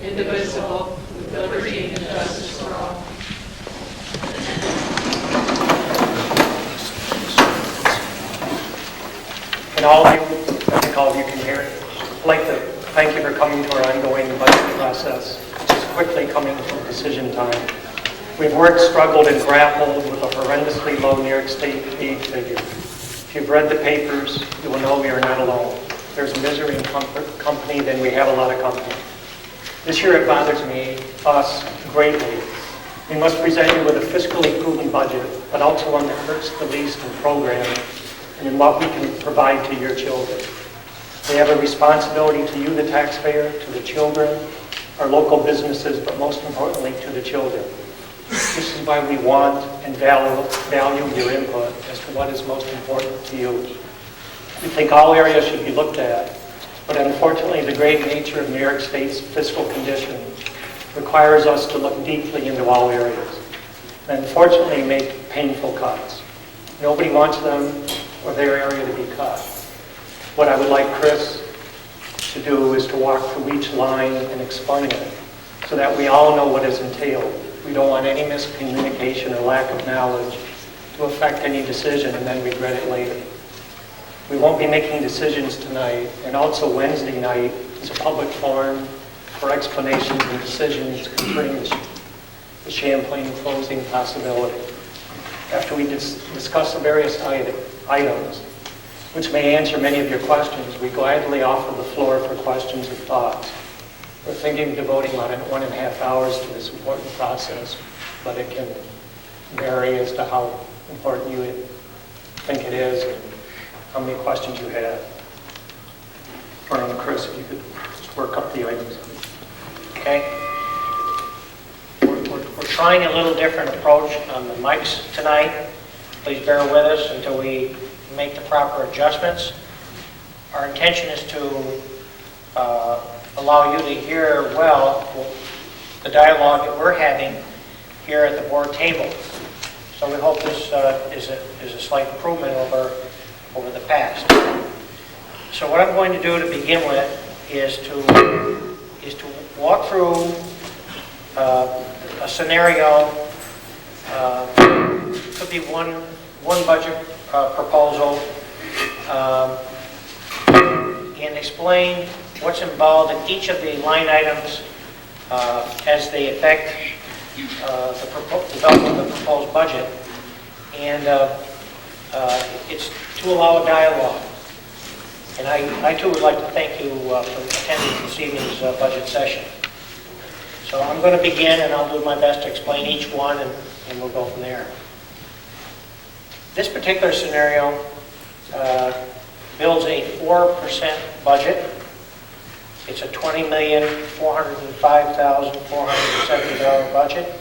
indivisible, with liberty and justice for all. And all of you, I think all of you can hear it. I'd like to thank you for coming to our ongoing budget process, which is quickly coming to decision time. We've worked, struggled, and grappled with a horrendously low New York State aid figure. If you've read the papers, you will know we are not alone. There's misery in company, then we have a lot of company. This year it bothers us greatly. We must present you with a fiscally proven budget, but also one that hurts the least in program and in what we can provide to your children. We have a responsibility to you, the taxpayer, to the children, our local businesses, but most importantly to the children. This is why we want and value your input as to what is most important to you. We think all areas should be looked at, but unfortunately the grave nature of New York State's fiscal condition requires us to look deeply into all areas and unfortunately make painful cuts. Nobody wants them or their area to be cut. What I would like Chris to do is to walk through each line and explain it so that we all know what is entailed. We don't want any miscommunication or lack of knowledge to affect any decision and then regret it later. We won't be making decisions tonight, and also Wednesday night is a public forum for explanations and decisions concerning the Champlain closing possibility. After we discuss the various items, which may answer many of your questions, we gladly offer the floor for questions or thoughts. We're thinking of devoting about 1.5 hours to this important process, but it can vary as to how important you think it is and how many questions you have. Chris, if you could just work up the items. Okay. We're trying a little different approach on the mics tonight. Please bear with us until we make the proper adjustments. Our intention is to allow you to hear well the dialogue that we're having here at the board table. So we hope this is a slight improvement over the past. So what I'm going to do to begin with is to walk through a scenario. Could be one budget proposal, and explain what's involved in each of the line items as they affect the development of the proposed budget. And it's to allow a dialogue. And I too would like to thank you for attending this evening's budget session. So I'm going to begin, and I'll do my best to explain each one, and we'll go from there. This particular scenario builds a 4% budget. It's a $20,405,470 budget.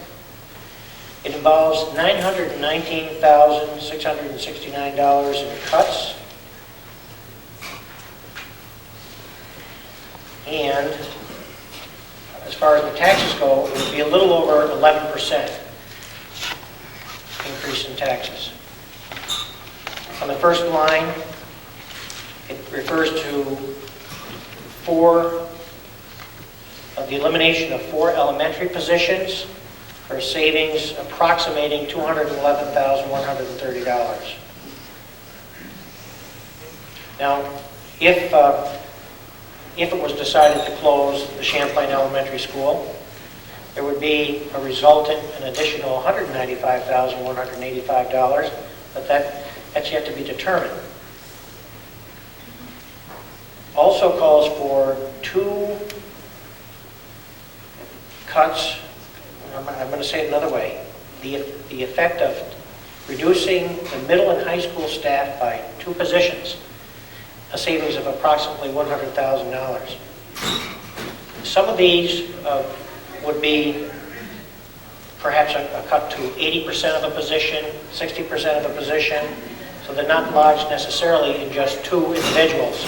It involves $919,669 in cuts. And as far as the taxes go, it would be a little over 11% increase in taxes. On the first line, it refers to the elimination of 4 elementary positions for savings approximating $211,130. Now, if it was decided to close the Champlain Elementary School, there would be a resultant an additional $195,185, but that's yet to be determined. Also calls for 2 cuts. I'm going to say it another way. The effect of reducing the middle and high school staff by 2 positions, a savings of approximately $100,000. Some of these would be perhaps a cut to 80% of a position, 60% of a position, so they're not lodged necessarily in just 2 individuals,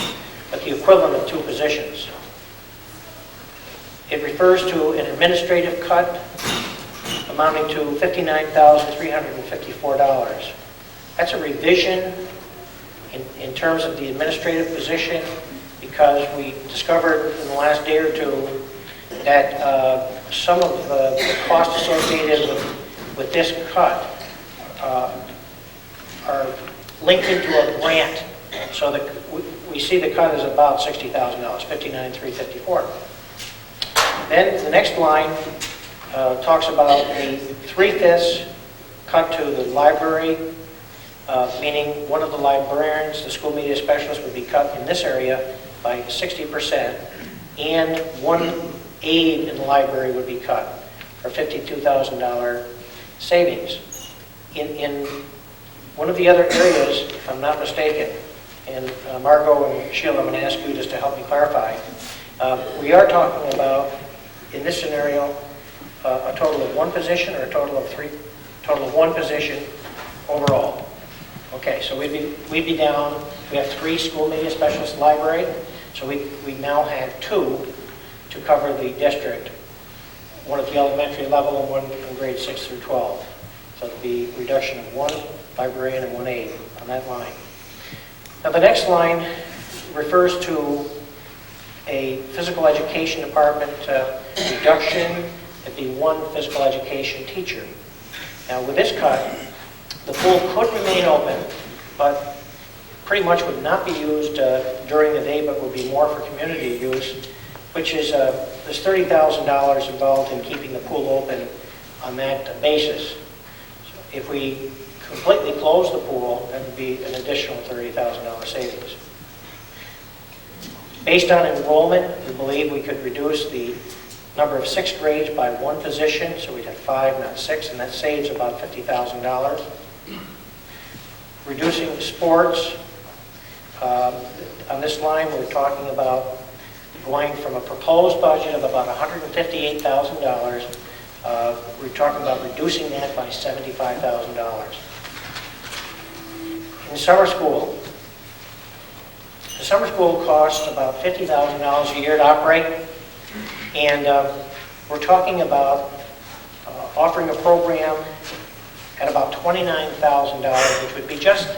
but the equivalent of 2 positions. It refers to an administrative cut amounting to $59,354. That's a revision in terms of the administrative position because we discovered in the last day or two that some of the costs associated with this cut are linked into a grant. So we see the cut is about $60,000, $59,354. Then the next line talks about a 3/5 cut to the library, meaning one of the librarians, the school media specialist, would be cut in this area by 60%, and one aide in the library would be cut for $52,000 savings. In one of the other areas, if I'm not mistaken, and Margot and Sheila, I'm going to ask you just to help me clarify, we are talking about, in this scenario, a total of one position or a total of three? Total of one position overall. Okay, so we'd be down, we have 3 school media specialists in the library, so we now have 2 to cover the district, one at the elementary level and one in grades 6 through 12. So it'll be a reduction of 1 librarian and 1 aide on that line. Now the next line refers to a physical education department reduction. It'd be 1 physical education teacher. Now with this cut, the pool could remain open, but pretty much would not be used during the day, but would be more for community use, which is there's $30,000 involved in keeping the pool open on that basis. So if we completely close the pool, that would be an additional $30,000 savings. Based on enrollment, we believe we could reduce the number of 6th grades by 1 position, so we'd have 5, not 6, and that saves about $50,000. Reducing sports, on this line we're talking about going from a proposed budget of about $158,000, we're talking about reducing that by $75,000. In summer school, the summer school costs about $50,000 a year to operate, and we're talking about offering a program at about $29,000, which would be just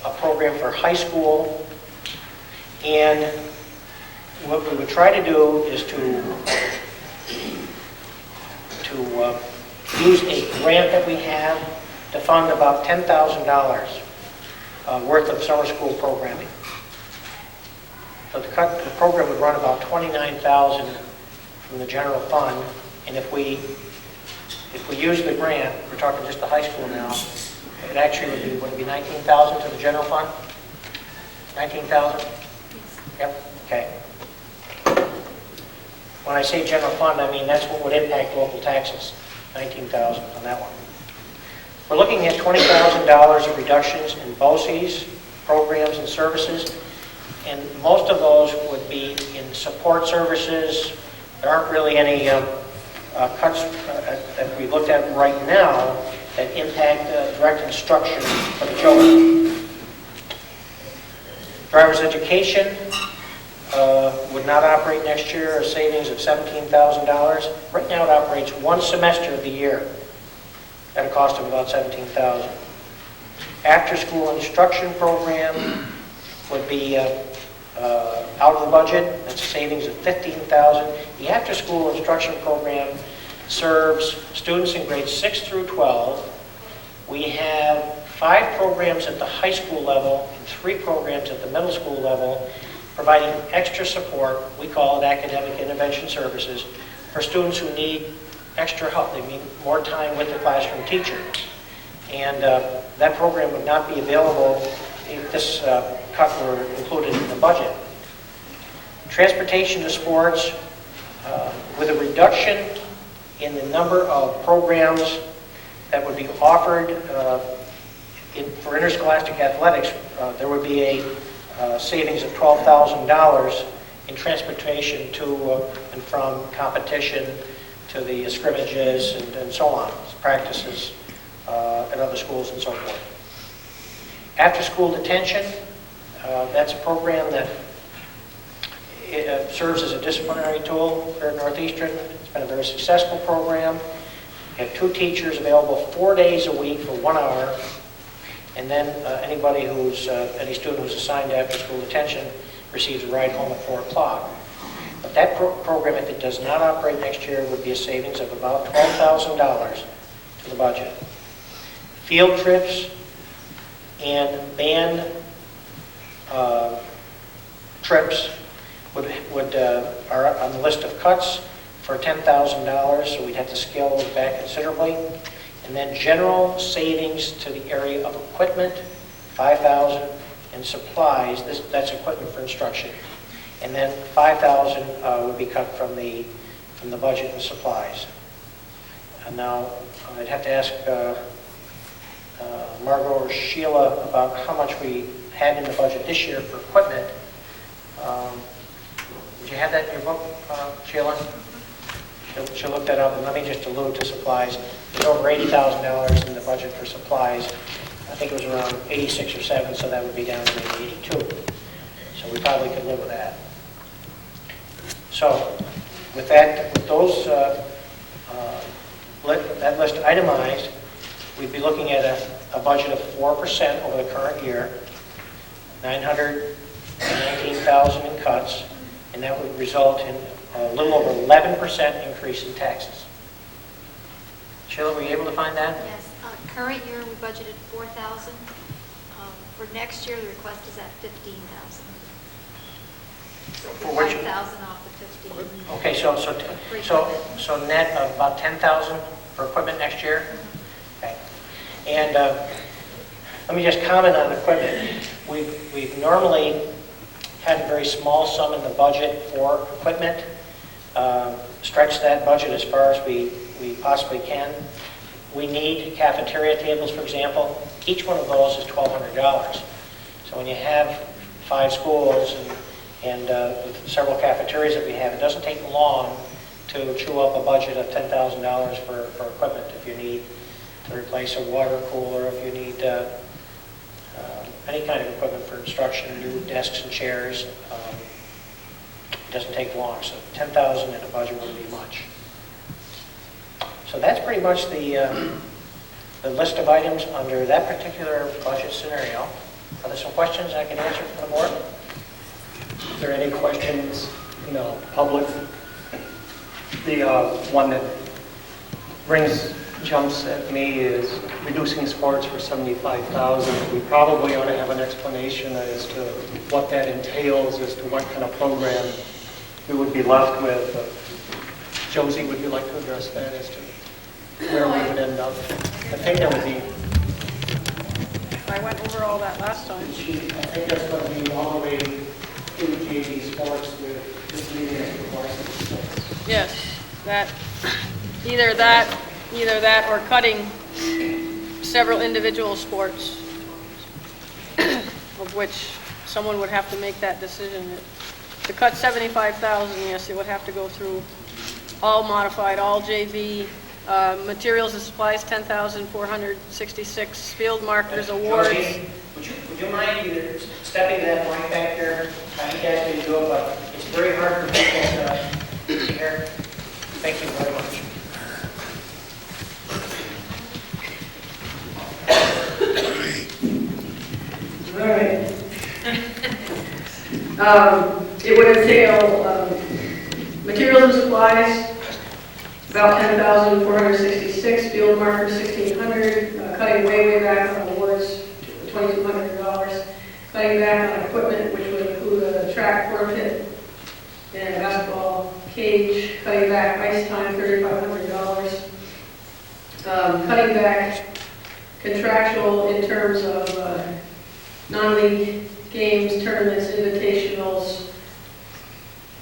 a program for high school. And what we would try to do is to use a grant that we have to fund about $10,000 worth of summer school programming. So the program would run about $29,000 from the general fund, and if we use the grant, we're talking just the high school now, it actually would it be $19,000 to the general fund? $19,000? Yep, okay. When I say general fund, I mean that's what would impact local taxes, $19,000 on that one. We're looking at $20,000 of reductions in BOCES, programs and services, and most of those would be in support services. There aren't really any cuts that we looked at right now that impact direct instruction for the children. Driver's education would not operate next year, a savings of $17,000. Right now it operates 1 semester of the year at a cost of about $17,000. After-school instruction program would be out of the budget. That's a savings of $15,000. The after-school instruction program serves students in grades 6 through 12. We have 5 programs at the high school level and 3 programs at the middle school level, providing extra support. We call it academic intervention services for students who need extra help. They need more time with the classroom teacher. And that program would not be available if this cut were included in the budget. Transportation to sports, with a reduction in the number of programs that would be offered for interscholastic athletics, there would be a savings of $12,000 in transportation to and from competition to the scrimmages and so on, practices at other schools and so forth. After-school detention, that's a program that serves as a disciplinary tool here at Northeastern. It's been a very successful program. We have 2 teachers available 4 days a week for 1 hour, and then any student who's assigned to after-school detention receives a ride home at 4 o'clock. The that program, if it does not operate next year, would be a savings of about $12,000 to the budget. Field trips and band trips are on the list of cuts for $10,000, so we'd have to scale those back considerably. And then general savings to the area of equipment, $5,000, and supplies, that's equipment for instruction. And then $5,000 would be cut from the budget and supplies. And now I'd have to ask Margot or Sheila about how much we had in the budget this year for equipment. Did you have that in your book, Sheila? She'll look that up, and let me just allude to supplies. There's over $80,000 in the budget for supplies. I think it was around 86 or 7, so that would be down to maybe 82. So we probably could live with that. So with that, with those that list itemized, we'd be looking at a budget of 4% over the current year, $919,000 in cuts, and that would result in a little over 11% increase in taxes. Sheila, were you able to find that? Yes. Current year, we budgeted $4,000. For next year, the request is at $15,000. So For which? $5,000 off the 15. Okay, so net of about 10,000 for equipment next year? Okay. And let me just comment on equipment. We've normally had a very small sum in the budget for equipment. Stretch that budget as far as we possibly can. We need cafeteria tables, for example. Each one of those is $1,200. So when you have 5 schools and several cafeterias that we have, it doesn't take long to chew up a budget of $10,000 for equipment if you need to replace a water cooler, if you need any kind of equipment for instruction, new desks and chairs. It doesn't take long, so $10,000 in a budget wouldn't be much. So that's pretty much the list of items under that particular budget scenario. Are there some questions I can answer from the board? Is there any questions in the public? The one that jumps at me is reducing sports for $75,000. We probably ought to have an explanation as to what that entails, as to what kind of program we would be left with. Josie, would you like to address that as to where we would end up? I think that would be... I went over all that last time. I think that's going to be all the way to JV sports with this meeting as the varsity sports. Yes, either that or cutting several individual sports, of which someone would have to make that decision. To cut $75,000, yes, it would have to go through all modified, all JV, materials and supplies, $10,466, field markers, awards. Josie, would you mind either stepping to that point back there? I think you guys can do it, but it's very hard for people to hear. Thank you very much. All right. It would entail materials and supplies, about $10,466, field markers, $1,600, cutting way back on awards, $2,200, cutting back on equipment, which would include a track, quarter pit, and a basketball cage, cutting back ice time, $3,500, cutting back contractual in terms of non-league games, tournaments, invitationals,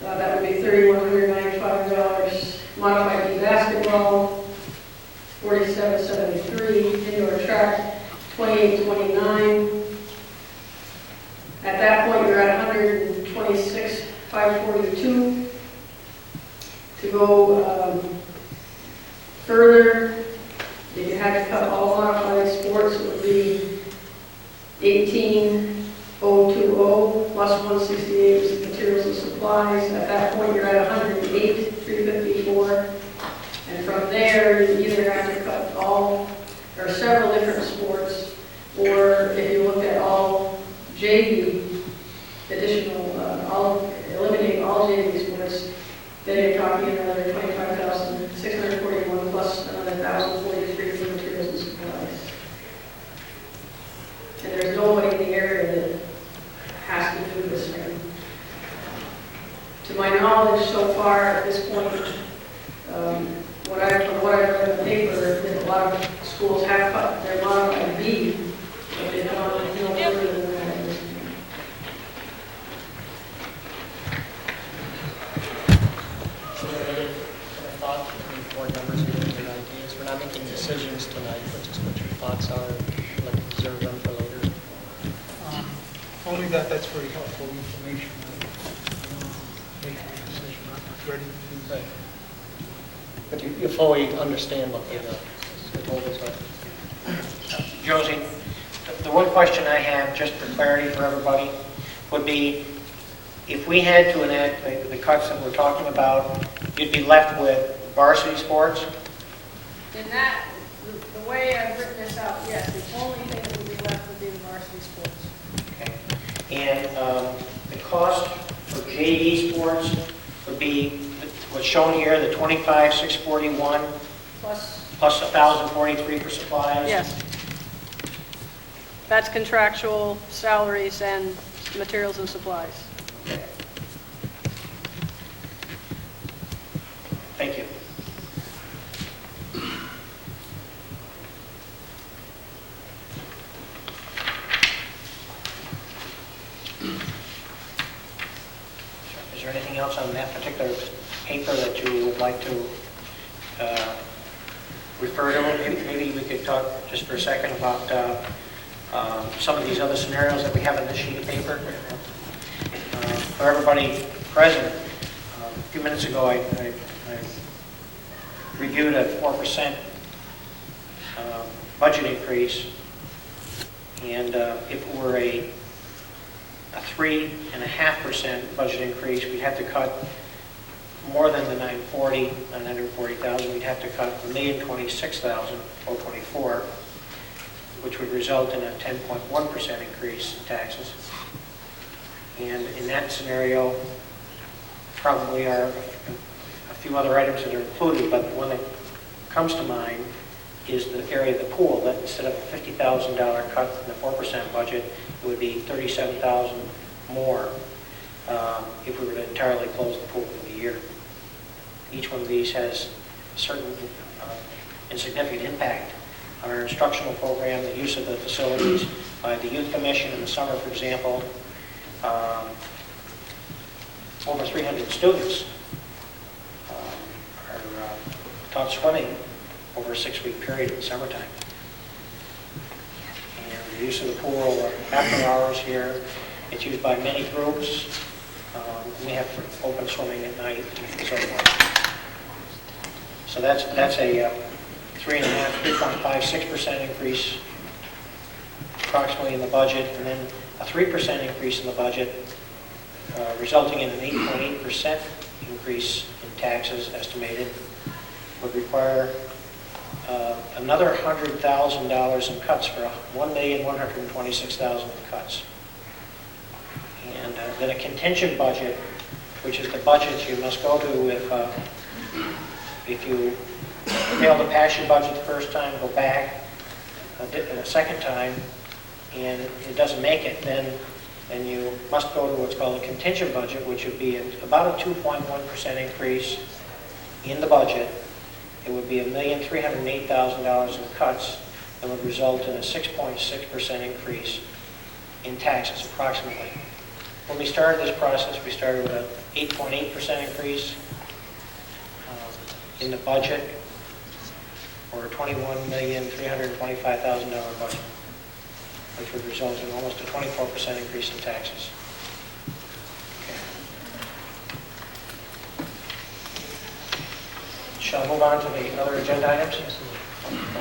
that would be $3,195. Modified basketball, $47.73. Indoor track, $28.29. At that point, you're at $126,542. To go further, if you had to cut all modified sports, it would be $18,020 plus $168 is materials and supplies. At that point, you're at $108,354. And from there, you either have to cut all or several different sports, or if you look at all JV, eliminate all JV sports, you're talking another 25,641 plus another 1,043 for materials and supplies. And there's nobody in the area that has to do this thing. To my knowledge, so far at this point, from what I've read in the paper, that a lot of schools have cut their modified B, but they've gone no further than that at this point. Any other thoughts from board members or any ideas? We're not making decisions tonight, but just what your thoughts are, like reserve them for later. Only that's very helpful information. Making a decision, I'm not ready to do that. But you fully understand what they told us, right? Josie, the one question I have, just for clarity for everybody, would be, if we had to enact the cuts that we're talking about, you'd be left with varsity sports? In that, the way I've written this out, yes, the only thing that would be left would be the varsity sports. Okay. And the cost for JV sports would be what's shown here, the 25,641 Plus, plus 1,043 for supplies? yes. That's contractual salaries and materials and supplies. Okay. Thank you. Is there anything else on that particular paper that you would like to refer to? Maybe we could talk just for a second about some of these other scenarios that we have in this sheet of paper. For everybody present, a few minutes ago I reviewed a 4% budget increase, and if it were a 3.5% budget increase, we'd have to cut more than the 940,000. We'd have to cut $1,026,024, which would result in a 10.1% increase in taxes. And in that scenario, probably are a few other items that are included, but the one that comes to mind is the area of the pool, that instead of a $50,000 cut in the 4% budget, it would be $37,000 more if we were to entirely close the pool for the year. Each one of these has a certain insignificant impact on our instructional program, the use of the facilities by the Youth Commission in the summer, for example. Over 300 students are taught swimming over a 6-week period in the summertime. And the use of the pool after hours here, it's used by many groups. We have open swimming at night and so forth. So that's a 3.56% increase approximately in the budget, and then a 3% increase in the budget, resulting in an 8.8% increase in taxes estimated, would require another $100,000 in cuts for $1,126,000 in cuts. And then a contingent budget, which is the budget you must go to if you fail to pass your budget the first time, go back a second time, and it doesn't make it, then you must go to what's called a contingent budget, which would be about a 2.1% increase in the budget. It would be $1,308,000 in cuts that would result in a 6.6% increase in taxes, approximately. When we started this process, we started with an 8.8% increase in the budget, or a $21,325,000 budget, which would result in almost a 24% increase in taxes. Okay. Shall I move on to the other agenda items?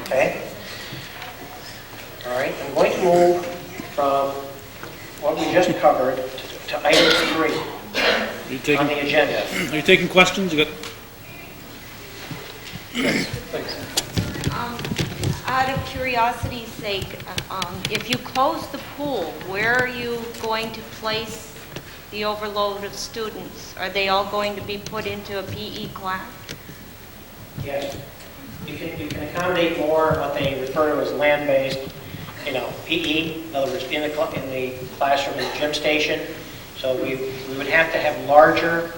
Okay. All right, I'm going to move from what we just covered to item 3 on the agenda. Are you taking questions? You got... Out of curiosity's sake, if you close the pool, where are you going to place the overload of students? Are they all going to be put into a PE class? Yes. You can accommodate more what they refer to as land-based, PE, in other words, in the classroom, in the gym station. So we would have to have larger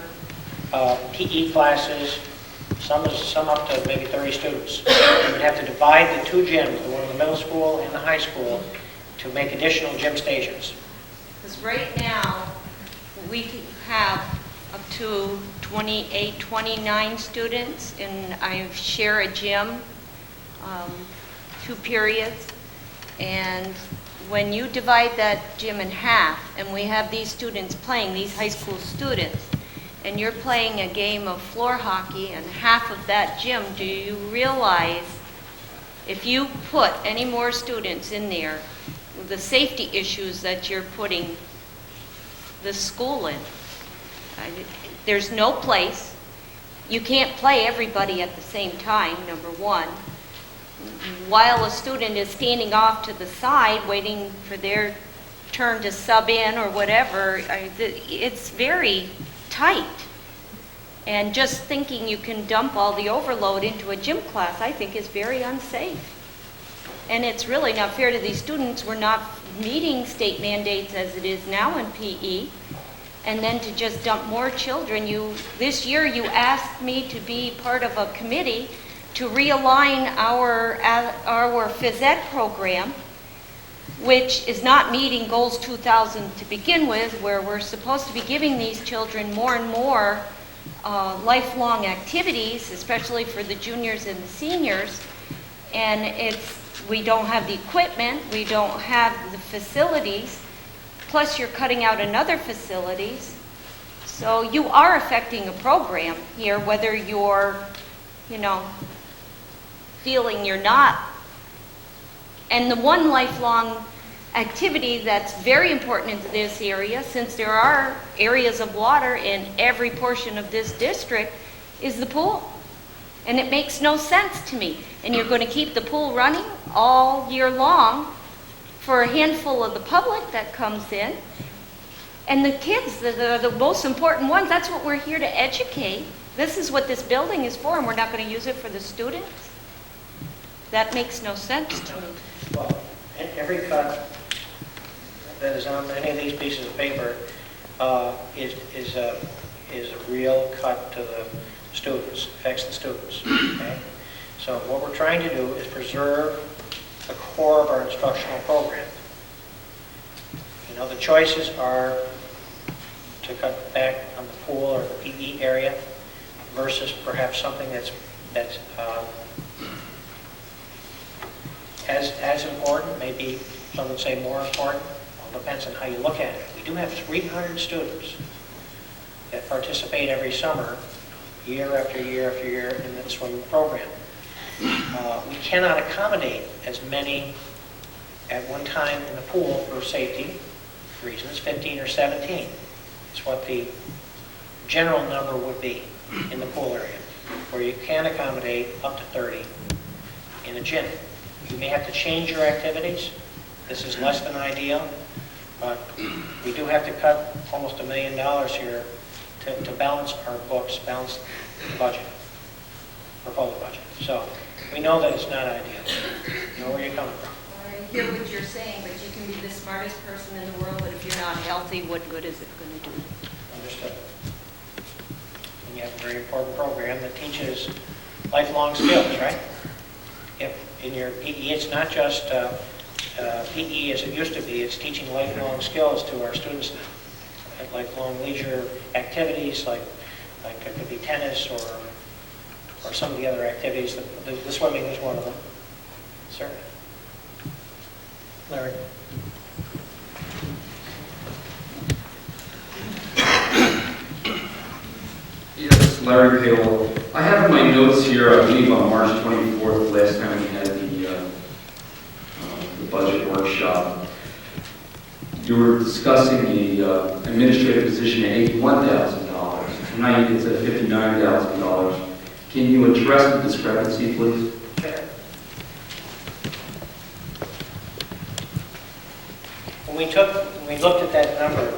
PE classes, some up to maybe 30 students. We would have to divide the two gyms, the one in the middle school and the high school, to make additional gym stations. Because right now, we have up to 28, 29 students, and I share a gym, 2 periods. And when you divide that gym in half, and we have these students playing, these high school students, and you're playing a game of floor hockey in half of that gym, do you realize if you put any more students in there, the safety issues that you're putting the school in? There's no place. You can't play everybody at the same time, number one. While a student is standing off to the side waiting for their turn to sub in or whatever, it's very tight. And just thinking you can dump all the overload into a gym class, I think is very unsafe. And it's really not fair to these students. We're not meeting state mandates as it is now in PE. And then to just dump more children. This year you asked me to be part of a committee to realign our phys ed program, which is not meeting goals 2000 to begin with, where we're supposed to be giving these children more and more lifelong activities, especially for the juniors and the seniors. And we don't have the equipment, we don't have the facilities, plus you're cutting out another facilities. So you are affecting a program here, whether you're, feeling you're not. And the one lifelong activity that's very important in this area, since there are areas of water in every portion of this district, is the pool. And it makes no sense to me. And you're going to keep the pool running all year long for a handful of the public that comes in. And the kids, the most important ones, that's what we're here to educate. This is what this building is for, and we're not going to use it for the students? That makes no sense to me. Well, every cut that is on any of these pieces of paper is a real cut to the students, affects the students. Okay? So what we're trying to do is preserve the core of our instructional program. The choices are to cut back on the pool or the PE area versus perhaps something that's as important, maybe some would say more important. It depends on how you look at it. We do have 300 students that participate every summer, year after year after year, in the swimming program. We cannot accommodate as many at one time in the pool for safety reasons, 15 or 17. It's what the general number would be in the pool area, where you can accommodate up to 30 in a gym. You may have to change your activities. This is less than ideal, but we do have to cut almost $1 million here to balance our books, balance the budget, proposed budget. So we know that it's not ideal. You know where you're coming from. I hear what you're saying, but you can be the smartest person in the world, but if you're not healthy, what good is it going to do? Understood. And you have a very important program that teaches lifelong skills, right? If in your PE, it's not just PE as it used to be, it's teaching lifelong skills to our students now. And lifelong leisure activities like it could be tennis or some of the other activities. The swimming is one of them. Certainly. Larry. Yes, Larry Pale. I have in my notes here, I believe on March 24th, last time we had the budget workshop, you were discussing the administrative position at $81,000. Tonight it's at $59,000. Can you address the discrepancy, please? Sure. When we looked at that number,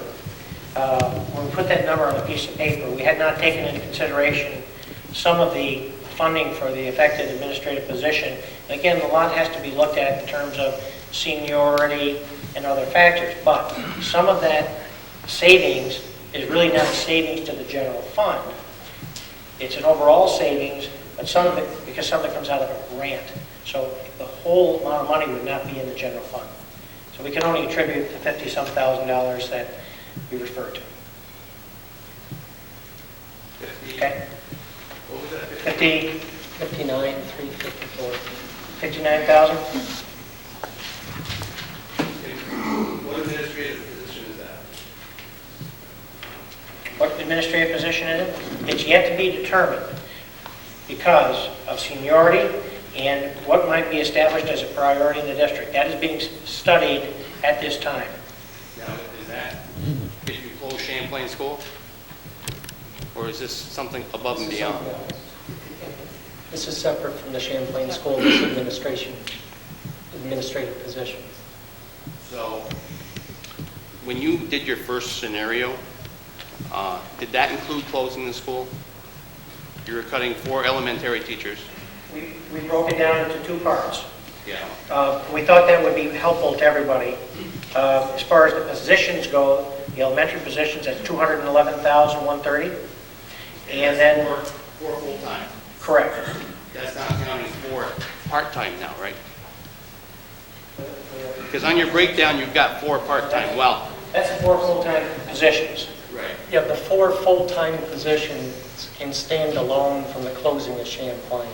when we put that number on a piece of paper, we had not taken into consideration some of the funding for the affected administrative position. And again, a lot has to be looked at in terms of seniority and other factors, but some of that savings is really not savings to the general fund. It's an overall savings, but some of it, because some of it comes out of a grant. So the whole amount of money would not be in the general fund. So we can only attribute the 50-some thousand dollars that we referred to. Okay? What was that? 59, 354. 59,000? What administrative position is that? What administrative position is it? It's yet to be determined because of seniority and what might be established as a priority in the district. That is being studied at this time. Now, is that if you close Champlain School? Or is this something above and beyond? This is separate from the Champlain School, this administrative position. So, when you did your first scenario, did that include closing the school? You were cutting 4 elementary teachers. We broke it down into 2 parts. Yeah. We thought that would be helpful to everybody. As far as the positions go, the elementary positions at $211,130. And then... Four full-time. Correct. That's not counting 4 part-time now, right? Because on your breakdown, you've got 4 part-time. Well, That's 4 full-time positions. right. Yeah, the 4 full-time positions can stand alone from the closing of Champlain.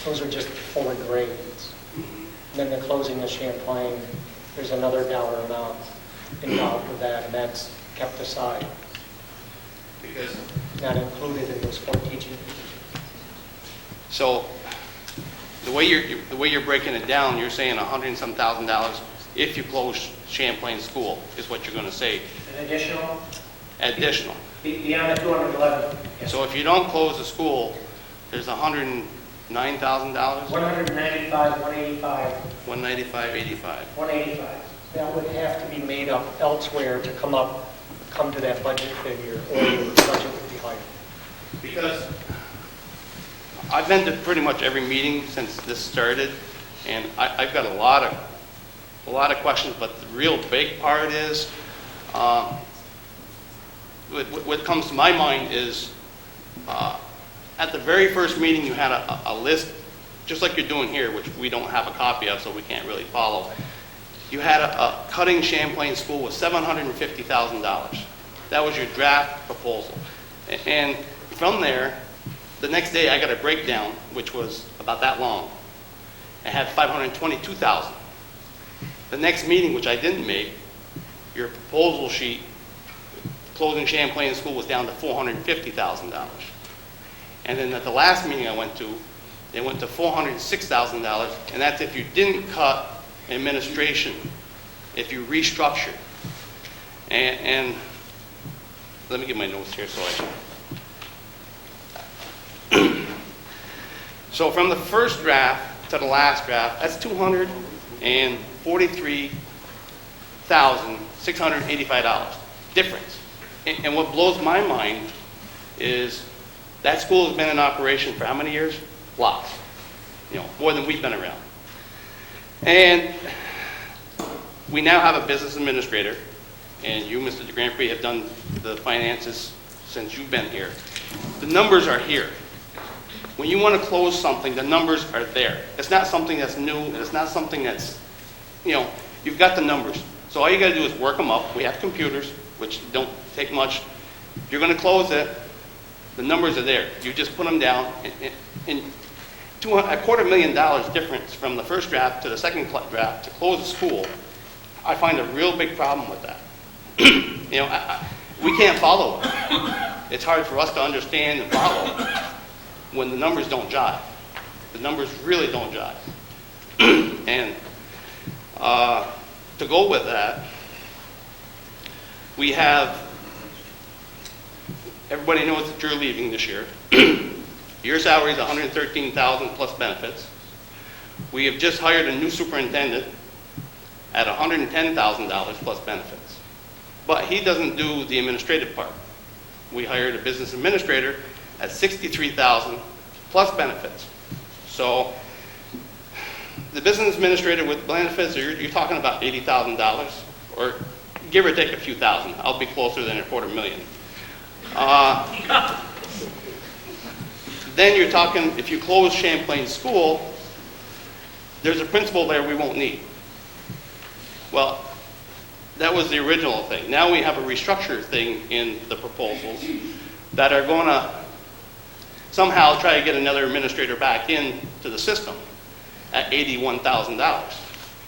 Those are just 4 grades. And then the closing of Champlain, there's another dollar amount involved with that, and that's kept aside, Because, not included in those 4 teaching. so, the way you're breaking it down, you're saying $100 and some thousand if you close Champlain School is what you're going to say. An additional, Additional. beyond the 211. Yes. So if you don't close the school, there's $109,000, 195, 185, 195.85. 185. That would have to be made up elsewhere to come to that budget figure, or your budget would be higher. Because I've been to pretty much every meeting since this started, and I've got a lot of questions, but the real big part is, what comes to my mind is, at the very first meeting you had a list, just like you're doing here, which we don't have a copy of, so we can't really follow. You had a cutting Champlain School with $750,000. That was your draft proposal. And from there, the next day I got a breakdown, which was about that long. It had $522,000. The next meeting, which I didn't make, your proposal sheet, closing Champlain School was down to $450,000. And then at the last meeting I went to, they went to $406,000, and that's if you didn't cut administration, if you restructured. And let me get my notes here so So from the first draft to the last draft, that's $243,685 difference. And what blows my mind is that school has been in operation for how many years? Lots. More than we've been around. And we now have a business administrator, and you, Mr. DeGrandpré, have done the finances since you've been here. The numbers are here. When you want to close something, the numbers are there. It's not something that's new, and it's not something that's, you've got the numbers. So all you got to do is work them up. We have computers, which don't take much. You're going to close it. The numbers are there. You just put them down, and $250,000 difference from the first draft to the second draft to close the school. I find a real big problem with that. We can't follow it. It's hard for us to understand and follow when the numbers don't jive. The numbers really don't jive. And to go with that, we have, everybody knows that you're leaving this year. Your salary is $113,000 plus benefits. We have just hired a new superintendent at $110,000 plus benefits. but he doesn't do the administrative part. We hired a business administrator at $63,000 plus benefits. So the business administrator with benefits, you're talking about $80,000, or give or take a few thousand. I'll be closer than $250,000. Then you're talking, if you close Champlain School, there's a principal there we won't need. Well, that was the original thing. Now we have a restructure thing in the proposals that are going to somehow try to get another administrator back into the system at $81,000,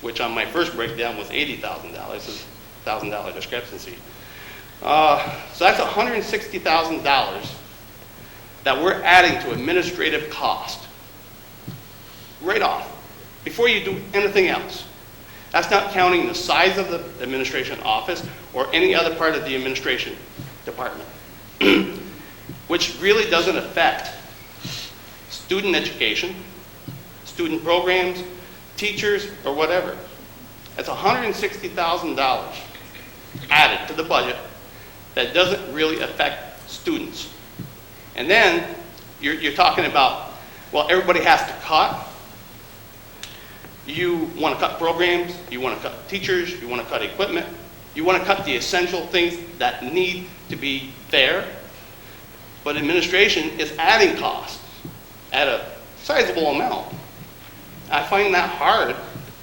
which on my first breakdown was $80,000. It's a $1,000 discrepancy. So that's $160,000 that we're adding to administrative cost right off before you do anything else. That's not counting the size of the administration office or any other part of the administration department, which really doesn't affect student education, student programs, teachers, or whatever. That's $160,000 added to the budget that doesn't really affect students. And then you're talking about, well, everybody has to cut. You want to cut programs, you want to cut teachers, you want to cut equipment, you want to cut the essential things that need to be there. But administration is adding costs at a sizable amount. I find that hard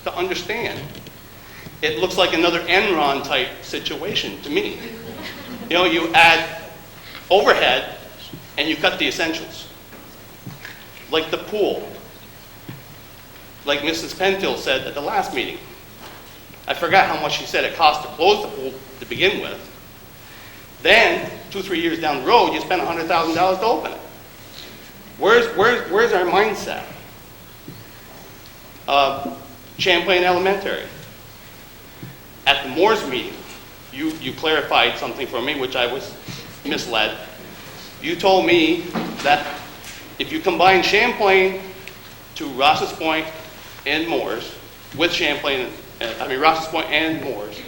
to understand. It looks like another Enron type situation to me. You know, you add overhead and you cut the essentials. Like the pool. Like Mrs. Penfield said at the last meeting. I forgot how much she said it cost to close the pool to begin with. Then, 2-3 years down the road, you spend $100,000 to open it. Where's our mindset? Champlain Elementary. At the Moore's meeting, you clarified something for me, which I was misled. You told me that if you combine Champlain to Ross's Point and Moore's, with Champlain, Ross's Point and Moore's,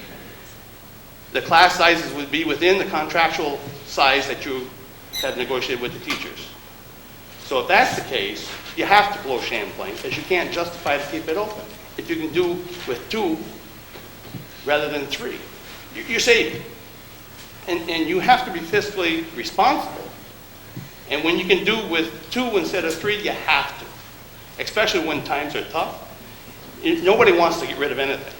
the class sizes would be within the contractual size that you had negotiated with the teachers. So if that's the case, you have to close Champlain, because you can't justify to keep it open. If you can do with 2 rather than 3, you're saving. And you have to be fiscally responsible. And when you can do with 2 instead of 3, you have to. Especially when times are tough. Nobody wants to get rid of anything.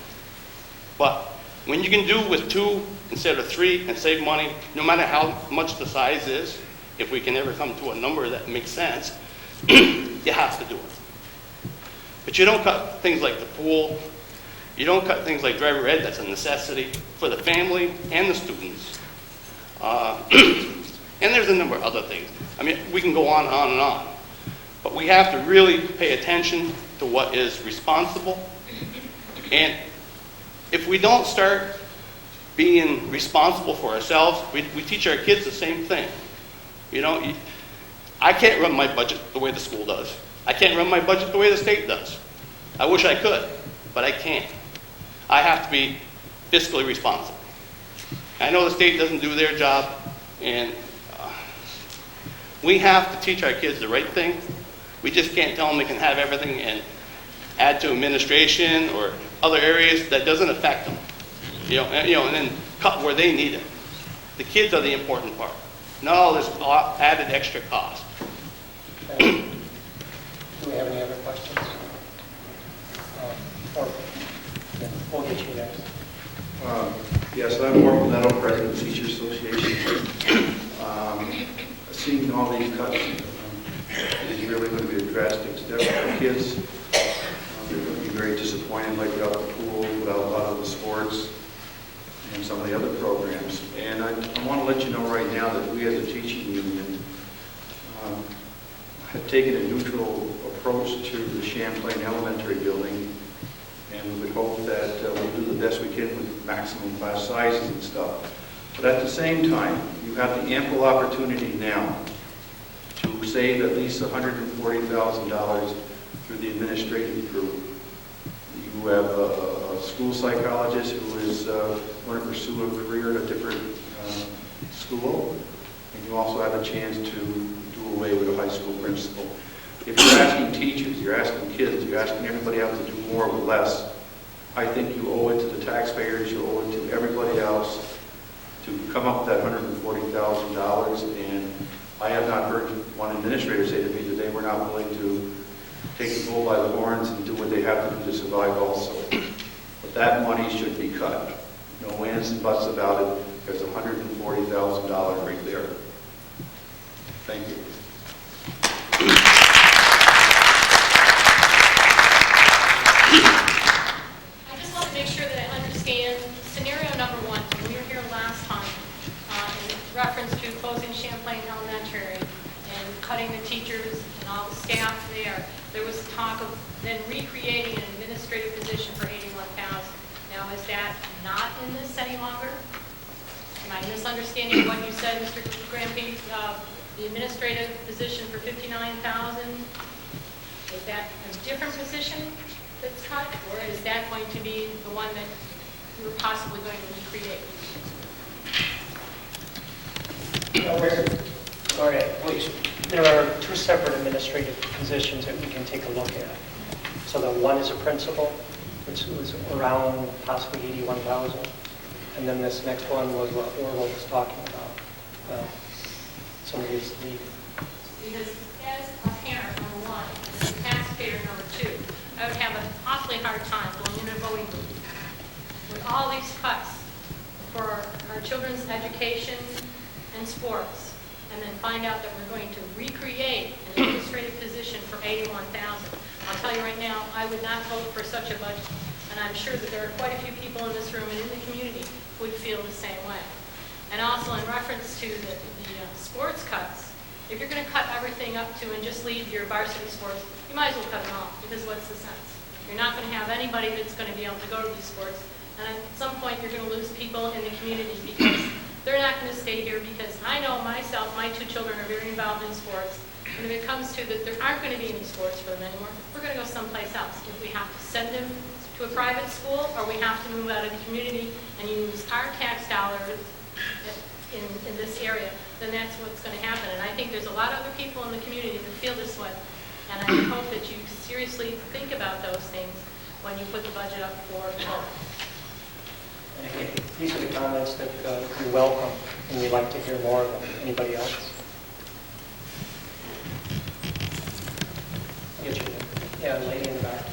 But when you can do with 2 instead of 3 and save money, no matter how much the size is, if we can ever come to a number that makes sense, you have to do it. But you don't cut things like the pool. You don't cut things like driver ed, that's a necessity for the family and the students. And there's a number of other things. I mean, we can go on and on and on. But we have to really pay attention to what is responsible. And if we don't start being responsible for ourselves, we teach our kids the same thing. You know, I can't run my budget the way the school does. I can't run my budget the way the state does. I wish I could, but I can't. I have to be fiscally responsible. I know the state doesn't do their job, and we have to teach our kids the right thing. We just can't tell them they can have everything and add to administration or other areas that doesn't affect them. And then cut where they need it. The kids are the important part. Not all this added extra cost. Do we have any other questions? We'll get you next. Yes, I'm Warren Nettle, President of the Teachers Association. Seeing all these cuts is really going to be a drastic step for kids. They're going to be very disappointed, like without the pool, without a lot of the sports, and some of the other programs. And I want to let you know right now that we as a teaching union have taken a neutral approach to the Champlain Elementary building, and we would hope that we'll do the best we can with maximum class sizes and stuff. But at the same time, you have the ample opportunity now to save at least $140,000 through the administrative group. You have school psychologist who is going to pursue a career at a different school. And you also have a chance to do away with a high school principal. If you're asking teachers, you're asking kids, you're asking everybody else to do more with less, I think you owe it to the taxpayers, you owe it to everybody else to come up with that $140,000. And I have not heard one administrator say to me that they were not willing to take the bull by the horns and do what they have to do to survive also. But that money should be cut. No ands and buts about it. There's $140,000 right there. Thank you. I just want to make sure that I understand scenario number one. When we were here last time, in reference to closing Champlain Elementary and cutting the teachers and all the staff there, there was talk of then recreating an administrative position for $81,000. Now, is that not in this any longer? Am I misunderstanding what you said, Mr. Grampy? The administrative position for $59,000, is that a different position that's cut, or is that going to be the one that you're possibly going to recreate? Go ahead, please. There are two separate administrative positions that we can take a look at. So the one is a principal, which was around possibly $81,000. And then this next one was what Orville was talking about. Somebody's leaving. Because as a parent, number one, as a taxpayer, number two, I would have an awfully hard time going in a voting booth with all these cuts for our children's education and sports, and then find out that we're going to recreate an administrative position for $81,000. I'll tell you right now, I would not vote for such a budget, and I'm sure that there are quite a few people in this room and in the community who would feel the same way. And also in reference to the sports cuts, if you're going to cut everything up to and just leave your varsity sports, you might as well cut them all, because what's the sense? You're not going to have anybody that's going to be able to go to these sports, and at some point you're going to lose people in the community because they're not going to stay here, because I know myself, my two children are very involved in sports, and if it comes to that there aren't going to be any sports for them anymore, we're going to go someplace else. If we have to send them to a private school, or we have to move out of the community and use our tax dollars in this area, then that's what's going to happen. And I think there's a lot of other people in the community that feel this way. And I hope that you seriously think about those things when you put the budget up for a vote. And again, these are the comments that we welcome, and we'd like to hear more of them. Anybody else? Get you there. Yeah, lady in the back.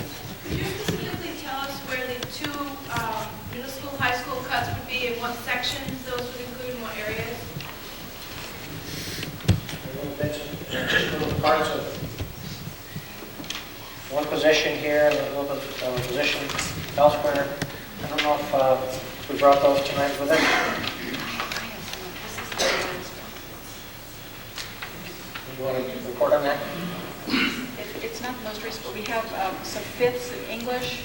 Could you specifically tell us where the two middle school, high school cuts would be, in what sections those would include, in what areas? Little parts of one position here and a little bit of a position elsewhere. I don't know if we brought those tonight with us. You want to report on that? It's not the most recent, but we have some fifths in English,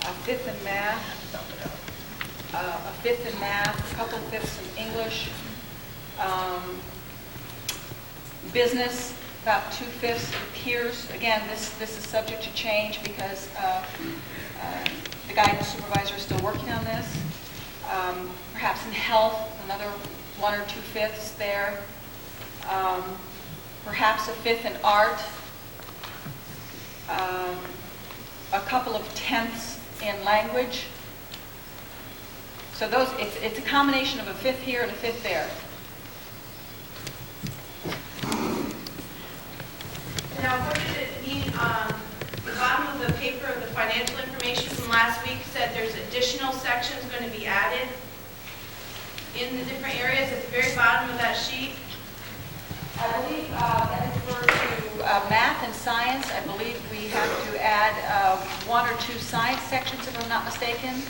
a fifth in math, a fifth in math, a couple fifths in English, business, about 2/5 appears. Again, this is subject to change because the guidance supervisor is still working on this. Perhaps in health, another 1 or 2/5 there. Perhaps a fifth in art. A couple of tenths in language. So those, it's a combination of a fifth here and a fifth there. Now, what did it mean, the bottom of the paper of the financial information from last week said there's additional sections going to be added in the different areas at the very bottom of that sheet? I believe that refers to math and science. I believe we have to add 1 or 2 science sections, if I'm not mistaken.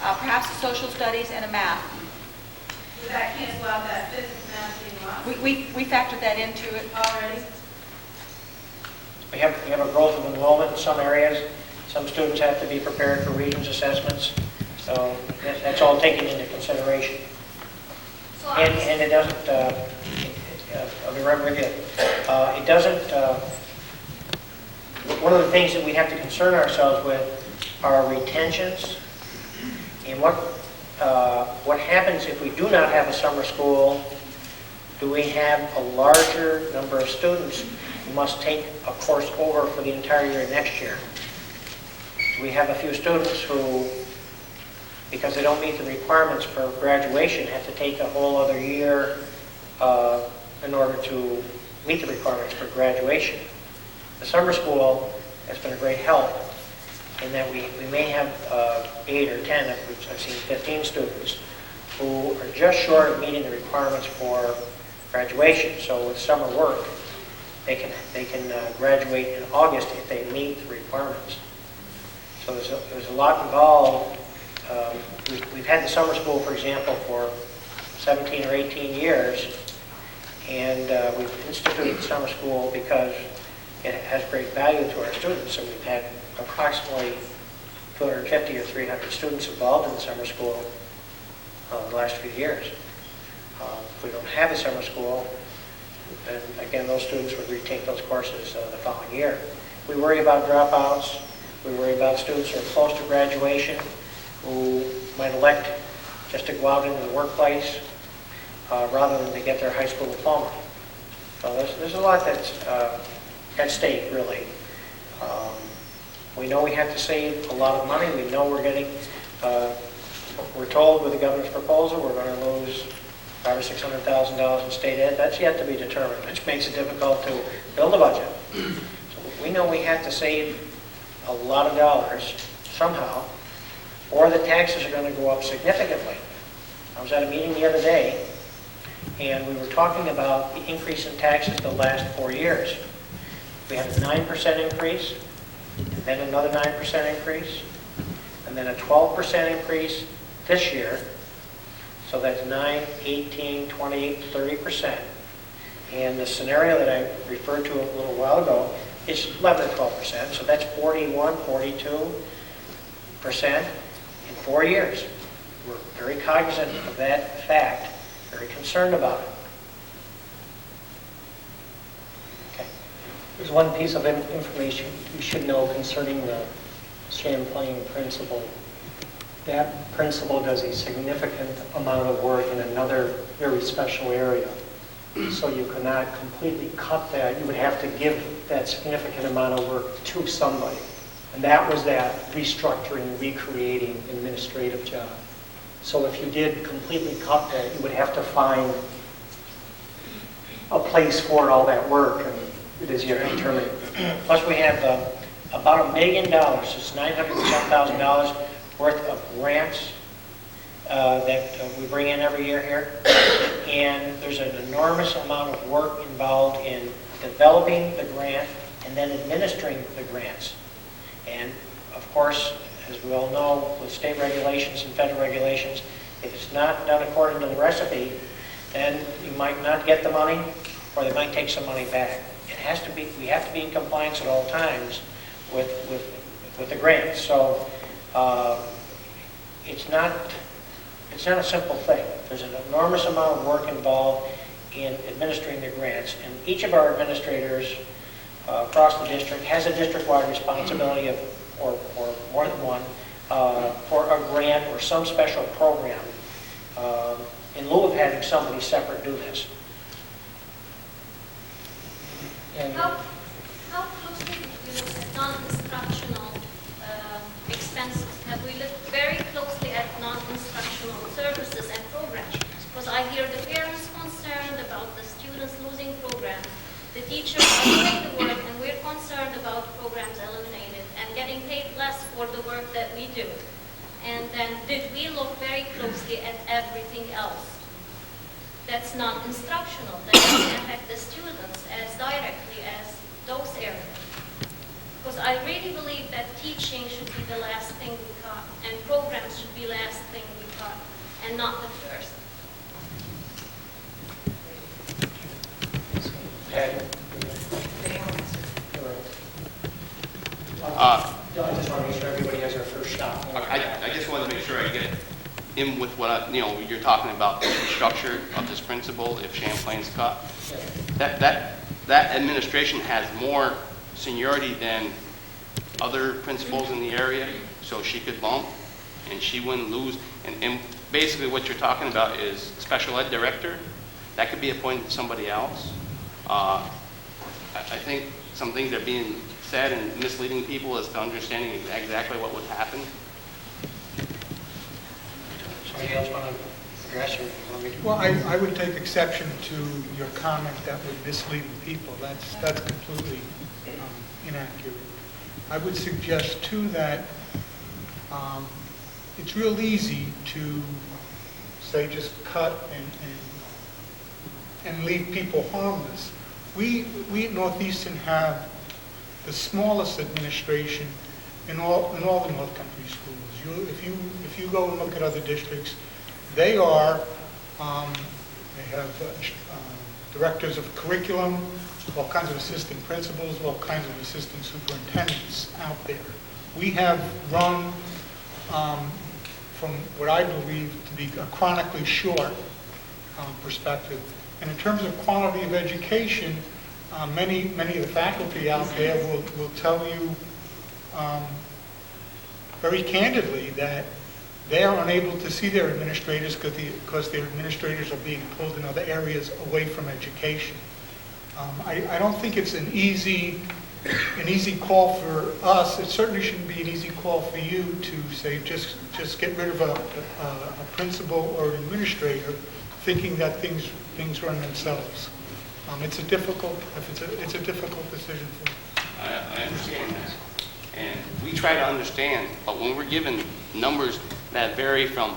Perhaps a social studies and a math. Did that cancel out that physics, math being lost? We factored that into it Already? We have a growth of enrollment in some areas. Some students have to be prepared for Regents assessments. So that's all taken into consideration. And it doesn't, I'll be right with you. It doesn't, one of the things that we have to concern ourselves with are retentions, and what happens if we do not have a summer school? Do we have a larger number of students who must take a course over for the entire year next year? Do we have a few students who, because they don't meet the requirements for graduation, have to take a whole other year in order to meet the requirements for graduation? The summer school has been a great help in that we may have 8 or 10, I've seen 15 students who are just short of meeting the requirements for graduation. So with summer work, they can graduate in August if they meet the requirements. So there's a lot involved. We've had the summer school, for example, for 17 or 18 years, and we've instituted the summer school because it has great value to our students. So we've had approximately 250 or 300 students involved in the summer school the last few years. If we don't have a summer school, then again, those students would retake those courses the following year. We worry about dropouts. We worry about students who are close to graduation who might elect just to go out into the workplace rather than to get their high school diploma. So there's a lot that's at stake, really. We know we have to save a lot of money. We know we're getting, we're told with the governor's proposal we're going to lose $500,000 or $600,000 in state ed. That's yet to be determined, which makes it difficult to build a budget. So we know we have to save a lot of dollars somehow, or the taxes are going to go up significantly. I was at a meeting the other day, and we were talking about the increase in taxes the last 4 years. We had a 9% increase, and then another 9% increase, and then a 12% increase this year. So that's 9, 18, 28, 30%. And the scenario that I referred to a little while ago is 11 or 12%. So that's 41, 42% in 4 years. We're very cognizant of that fact, very concerned about it. Okay. There's one piece of information you should know concerning the Champlain principal. That principal does a significant amount of work in another very special area. So you cannot completely cut that. You would have to give that significant amount of work to somebody. And that was that restructuring, recreating administrative job. So if you did completely cut that, you would have to find a place for all that work, and it is yet determined. Plus we have about $1 million, it's $900,000 worth of grants that we bring in every year here. And there's an enormous amount of work involved in developing the grant and then administering the grants. And of course, as we all know, with state regulations and federal regulations, if it's not done according to the recipe, then you might not get the money, or they might take some money back. It has to be, we have to be in compliance at all times with the grants. So it's not a simple thing. There's an enormous amount of work involved in administering the grants, and each of our administrators across the district has a district-wide responsibility of, or more than one, for a grant or some special program in lieu of having somebody separate do this. And How closely do we look at non-instructional expenses? Have we looked very closely at non-instructional services and programs? Because I hear the parents concerned about the students losing programs. The teachers are doing the work, and we're concerned about programs eliminated and getting paid less for the work that we do. And then did we look very closely at everything else that's not instructional, that doesn't affect the students as directly as those areas? Because I really believe that teaching should be the last thing we cut, and programs should be the last thing we cut, and not the first. Patty? I just want to make sure everybody has their first shot. I just wanted to make sure I get in with what, you're talking about the structure of this principle if Champlain's cut. That administration has more seniority than other principals in the area, so she could bump, and she wouldn't lose. And basically what you're talking about is special ed director. That could be appointed to somebody else. I think some things are being said and misleading people as to understanding exactly what would happen. Somebody else want to address or want me to? Well, I would take exception to your comment that we're misleading people. That's completely inaccurate. I would suggest too that it's real easy to say just cut and leave people harmless. We at Northeastern have the smallest administration in all the North Country schools. If you go and look at other districts, they have directors of curriculum, all kinds of assistant principals, all kinds of assistant superintendents out there. We have run from what I believe to be a chronically short perspective. And in terms of quality of education, many of the faculty out there will tell you very candidly that they are unable to see their administrators because their administrators are being pulled in other areas away from education. I don't think it's an easy call for us. It certainly shouldn't be an easy call for you to say just get rid of a principal or an administrator, thinking that things run themselves. It's a difficult decision for you. I understand that, and we try to understand. But when we're given numbers that vary from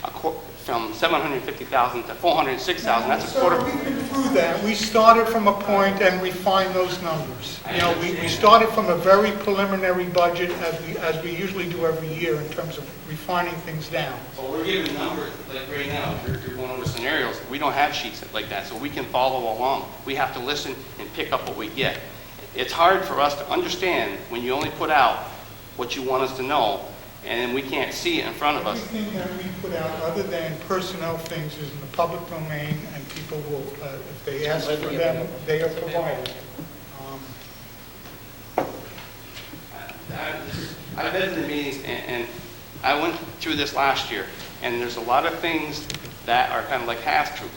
$750,000 to $406,000, that's a quarter. We've been through that. We started from a point and refined those numbers. We started from a very preliminary budget, as we usually do every year in terms of refining things down. But we're given numbers, like right now, if you're going over scenarios, we don't have sheets like that, so we can follow along. We have to listen and pick up what we get. It's hard for us to understand when you only put out what you want us to know, and we can't see it in front of us. Everything that we put out, other than personnel things, is in the public domain, and people will, if they ask for them, they are provided. I've been to the meetings, and I went through this last year, and there's a lot of things that are kind of like half-true.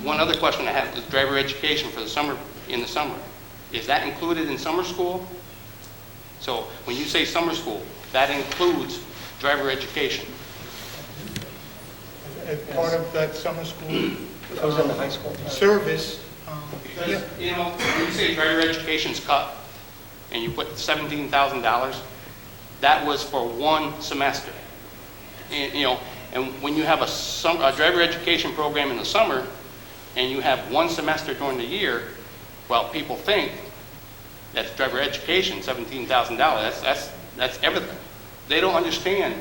One other question I had was driver education for the summer, in the summer. Is that included in summer school? So when you say summer school, that includes driver education. As part of that summer school Goes in the high school. service. Because, when you say driver education's cut, and you put $17,000, that was for one semester. And when you have a driver education program in the summer, and you have one semester during the year, well, people think that's driver education, $17,000. That's everything. They don't understand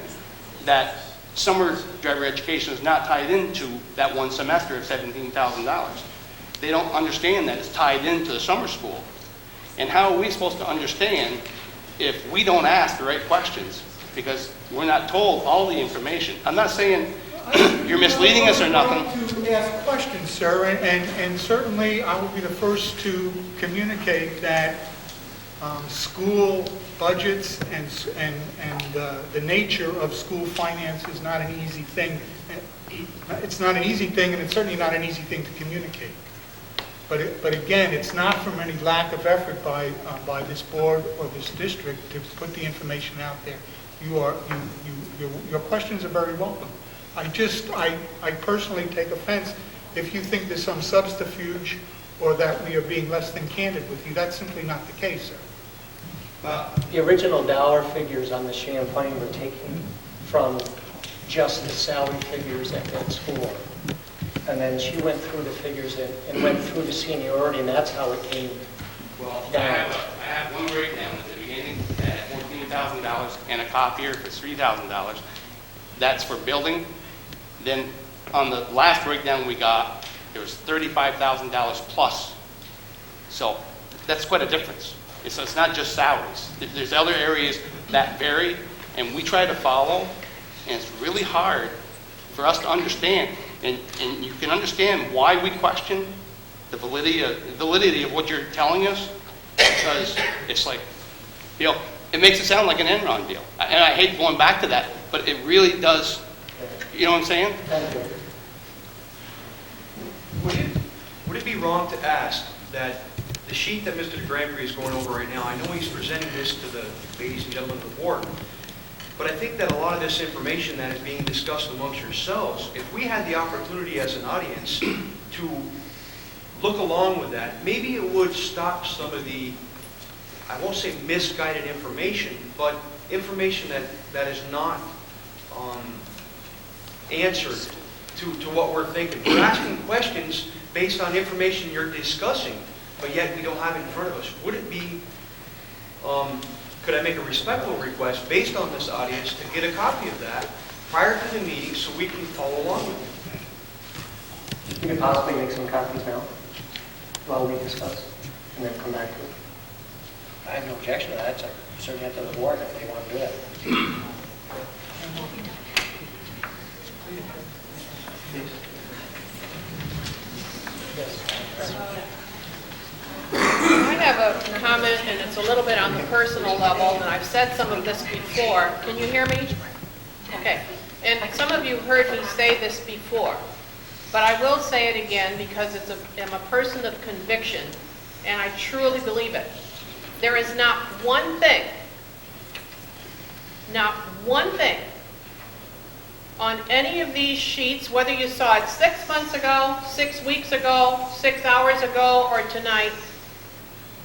that summer driver education is not tied into that one semester of $17,000. They don't understand that it's tied into the summer school. And how are we supposed to understand if we don't ask the right questions? Because we're not told all the information. I'm not saying you're misleading us or nothing. I'm going to ask questions, sir, and certainly I will be the first to communicate that school budgets and the nature of school finance is not an easy thing. It's not an easy thing, and it's certainly not an easy thing to communicate. But again, it's not from any lack of effort by this board or this district to put the information out there. Your questions are very welcome. I personally take offense if you think there's some subterfuge or that we are being less than candid with you. That's simply not the case, sir. The original dollar figures on the Champlain were taken from just the salary figures at that school. And then she went through the figures and went through the seniority, and that's how it came down. I have one breakdown at the beginning at $14,000 and a copier for $3,000. That's for building. Then on the last breakdown we got, there was $35,000 plus. So that's quite a difference. It's not just salaries. There's other areas that vary, and we try to follow, and it's really hard for us to understand. And you can understand why we question the validity of what you're telling us, because it's like, You know, it makes it sound like an Enron deal. And I hate going back to that, but it really does, you know what I'm saying? Thank you. Would it be wrong to ask that the sheet that Mr. DeGranbury is going over right now, I know he's presenting this to the ladies and gentlemen of the board, but I think that a lot of this information that is being discussed amongst yourselves, if we had the opportunity as an audience to look along with that, maybe it would stop some of the, I won't say misguided information, but information that is not answered to what we're thinking. We're asking questions based on information you're discussing, but yet we don't have it in front of us. Would it be, could I make a respectful request based on this audience to get a copy of that prior to the meeting so we can follow along with it? You could possibly make some copies now while we discuss and then come back to it. I have no objection to that. It's certainly up to the board if they want to do that. I have a comment, and it's a little bit on the personal level, and I've said some of this before. Can you hear me? Okay. And some of you heard me say this before, but I will say it again because I'm a person of conviction, and I truly believe it. There is not one thing on any of these sheets, whether you saw it 6 months ago, 6 weeks ago, 6 hours ago, or tonight,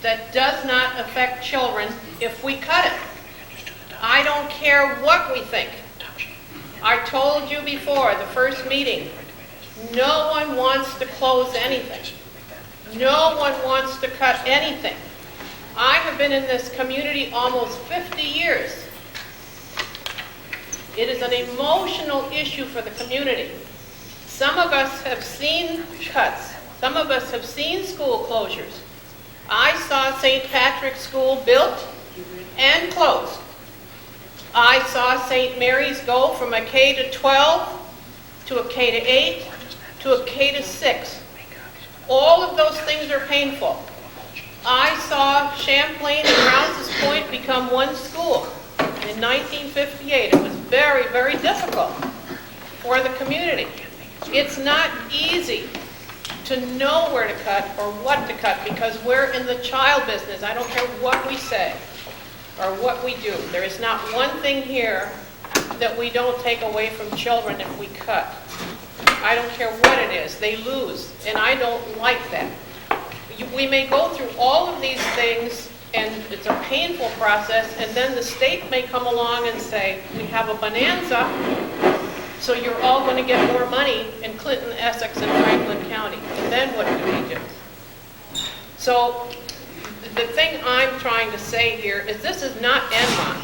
that does not affect children if we cut it. I don't care what we think. I told you before, the first meeting, no one wants to close anything. No one wants to cut anything. I have been in this community almost 50 years. It is an emotional issue for the community. Some of us have seen cuts. Some of us have seen school closures. I saw St. Patrick's School built and closed. I saw St. Mary's go from a K to 12 to a K to 8 to a K to 6. All of those things are painful. I saw Champlain and Rouse's Point become one school in 1958. It was very, very difficult for the community. It's not easy to know where to cut or what to cut because we're in the child business. I don't care what we say or what we do. There is not one thing here that we don't take away from children if we cut. I don't care what it is. They lose, and I don't like that. We may go through all of these things, and it's a painful process, and then the state may come along and say, we have a bonanza, so you're all going to get more money in Clinton, Essex, and Franklin County. And then what do we do? So the thing I'm trying to say here is this is not Enron.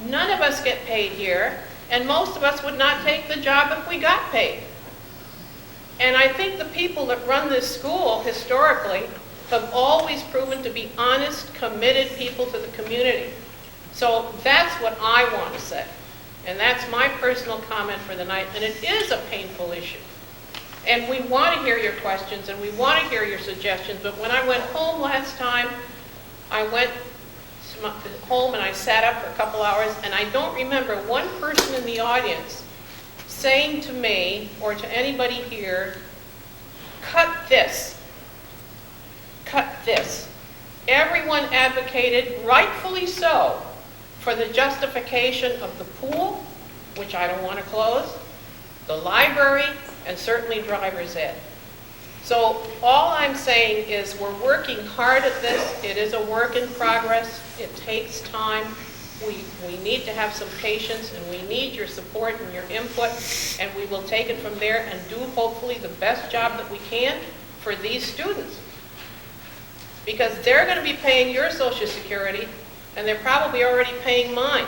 None of us get paid here, and most of us would not take the job if we got paid. And I think the people that run this school historically have always proven to be honest, committed people to the community. So that's what I want to say. And that's my personal comment for the night. And it is a painful issue. And we want to hear your questions and we want to hear your suggestions. But when I went home last time, I went home and I sat up for a couple hours, and I don't remember one person in the audience saying to me or to anybody here, cut this. Cut this. Everyone advocated, rightfully so, for the justification of the pool, which I don't want to close, the library, and certainly driver's ed. So all I'm saying is we're working hard at this. It is a work in progress. It takes time. We need to have some patience, and we need your support and your input, and we will take it from there and do hopefully the best job that we can for these students. Because they're going to be paying your Social Security, and they're probably already paying mine.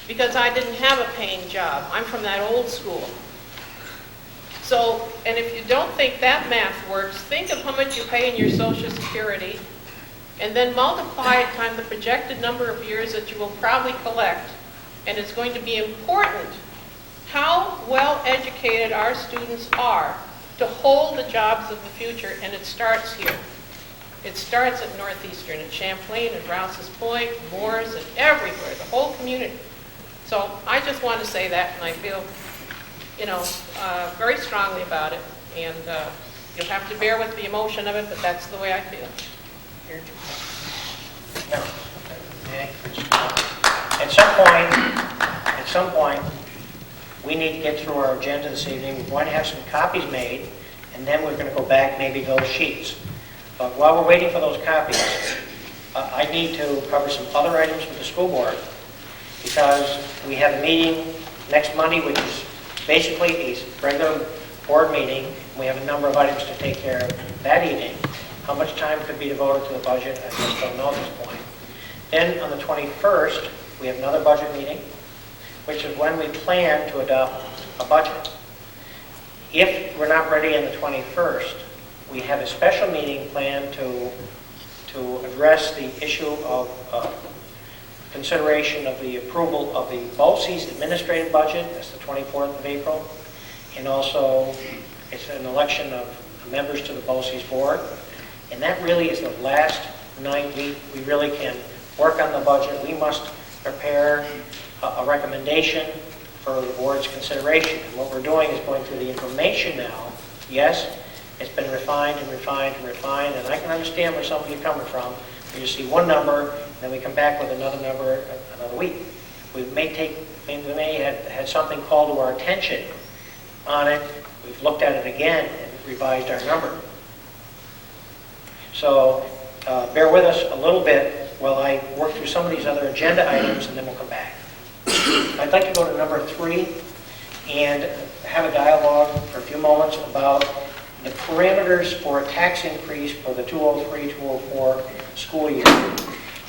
Because I didn't have a paying job. I'm from that old school. So, and if you don't think that math works, think of how much you pay in your Social Security, and then multiply it times the projected number of years that you will probably collect. And it's going to be important how well educated our students are to hold the jobs of the future, and it starts here. It starts at Northeastern, at Champlain, and Rouse's Point, Moores, and everywhere, the whole community. So I just want to say that, and I feel, very strongly about it. And you'll have to bear with the emotion of it, but that's the way I feel. Here. At some point, we need to get through our agenda this evening. We're going to have some copies made, and then we're going to go back maybe those sheets. But while we're waiting for those copies, I need to cover some other items with the school board, because we have a meeting next Monday, which is basically a regular board meeting. We have a number of items to take care of that evening. How much time could be devoted to the budget, I just don't know at this point. Then on the 21st, we have another budget meeting, which is when we plan to adopt a budget. If we're not ready on the 21st, we have a special meeting planned to address the issue of consideration of the approval of the BOCES administrative budget. That's the 24th of April. And also, it's an election of members to the BOCES board. And that really is the last night we really can work on the budget. We must prepare a recommendation for the board's consideration. And what we're doing is going through the information now. Yes, it's been refined and refined and refined, and I can understand where some of you are coming from. You see one number, and then we come back with another number another week. We may have had something called to our attention on it. We've looked at it again and revised our number. So bear with us a little bit while I work through some of these other agenda items, and then we'll come back. I'd like to go to number 3 and have a dialogue for a few moments about the parameters for a tax increase for the 203-204 school year.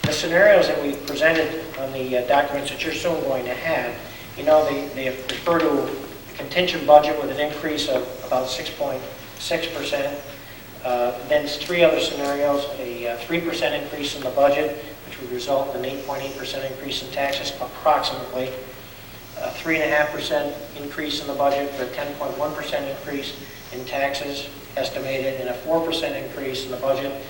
The scenarios that we presented on the documents that you're soon going to have, they refer to a contingent budget with an increase of about 6.6%. Then 3 other scenarios, a 3% increase in the budget, which would result in an 8.8% increase in taxes, approximately. A 3.5% increase in the budget for a 10.1% increase in taxes estimated, and a 4% increase in the budget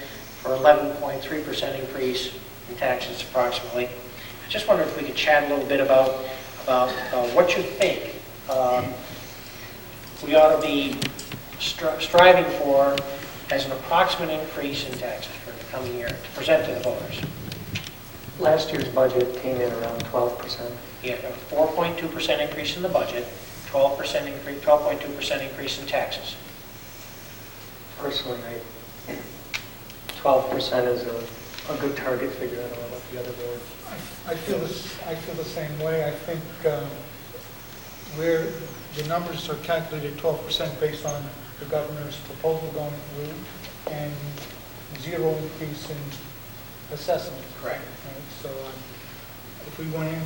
for 11.3% increase in taxes approximately. I just wondered if we could chat a little bit about what you think we ought to be striving for as an approximate increase in taxes for the coming year to present to the voters. Last year's budget came in around 12%. Yeah, a 4.2% increase in the budget, 12.2% increase in taxes. Personally, 12% is a good target figure. I don't know about the other board. I feel the same way. I think where the numbers are calculated 12% based on the governor's proposal going through, and 0 increase in assessment. Correct. Right? So if we went in,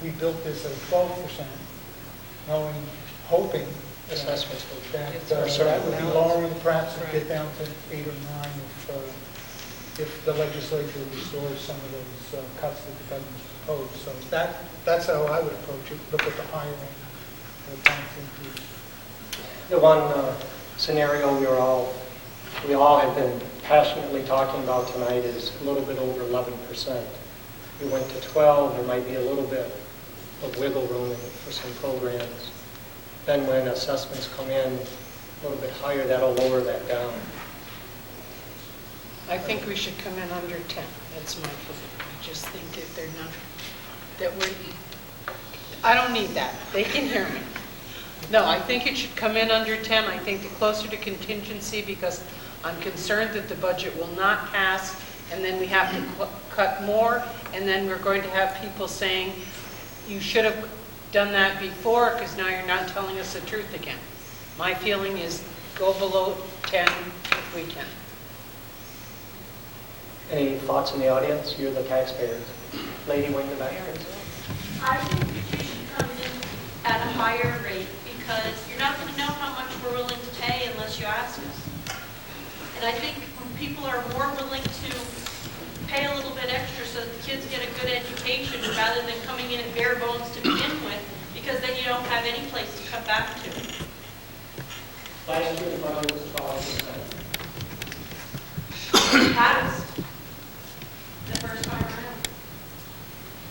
we built this at 12%, hoping Assessments that would be lowering, perhaps it get down to 8 or 9 if the legislature restores some of those cuts that the governor's proposed. So that's how I would approach it. Look at the higher end of the tax increase. The one scenario we all have been passionately talking about tonight is a little bit over 11%. We went to 12, there might be a little bit of wiggle room in it for some programs. Then when assessments come in a little bit higher, that'll lower that down. I think we should come in under 10. That's my feeling. I just think if they're not, I don't need that. They can hear me. No, I think it should come in under 10. I think the closer to contingency, because I'm concerned that the budget will not pass, and then we have to cut more, and then we're going to have people saying, you should have done that before, because now you're not telling us the truth again. My feeling is go below 10 if we can. Any thoughts in the audience? You're the taxpayers. Lady way in the back. I think you should come in at a higher rate, because you're not going to know how much we're willing to pay unless you ask us. And I think when people are more willing to pay a little bit extra so that the kids get a good education rather than coming in at bare bones to begin with, because then you don't have any place to come back to. Last year the budget was 12%. passed the first time around.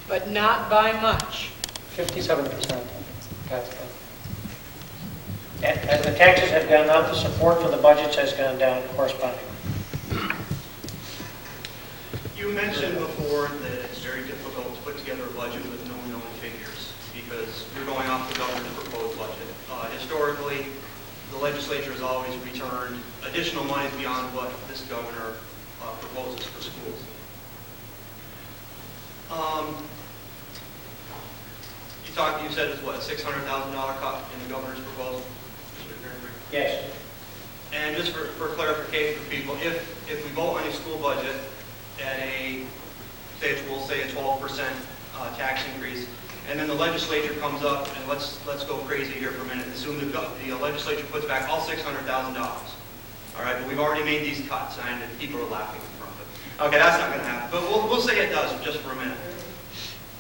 But not by much. 57% passed them. As the taxes have gone up, the support for the budgets has gone down correspondingly. You mentioned before that it's very difficult to put together a budget with no known figures because you're going off the governor's proposed budget. Historically, the legislature has always returned additional money beyond what this governor proposes for schools. You said it's what, a $600,000 cut in the governor's proposal? Yes. And just for clarification for people, if we vote on a school budget at we'll say a 12% tax increase, and then the legislature comes up, and let's go crazy here for a minute, assume the legislature puts back all $600,000. All right, but we've already made these cuts, and people are laughing in front of it. Okay, that's not going to happen, but we'll say it does just for a minute.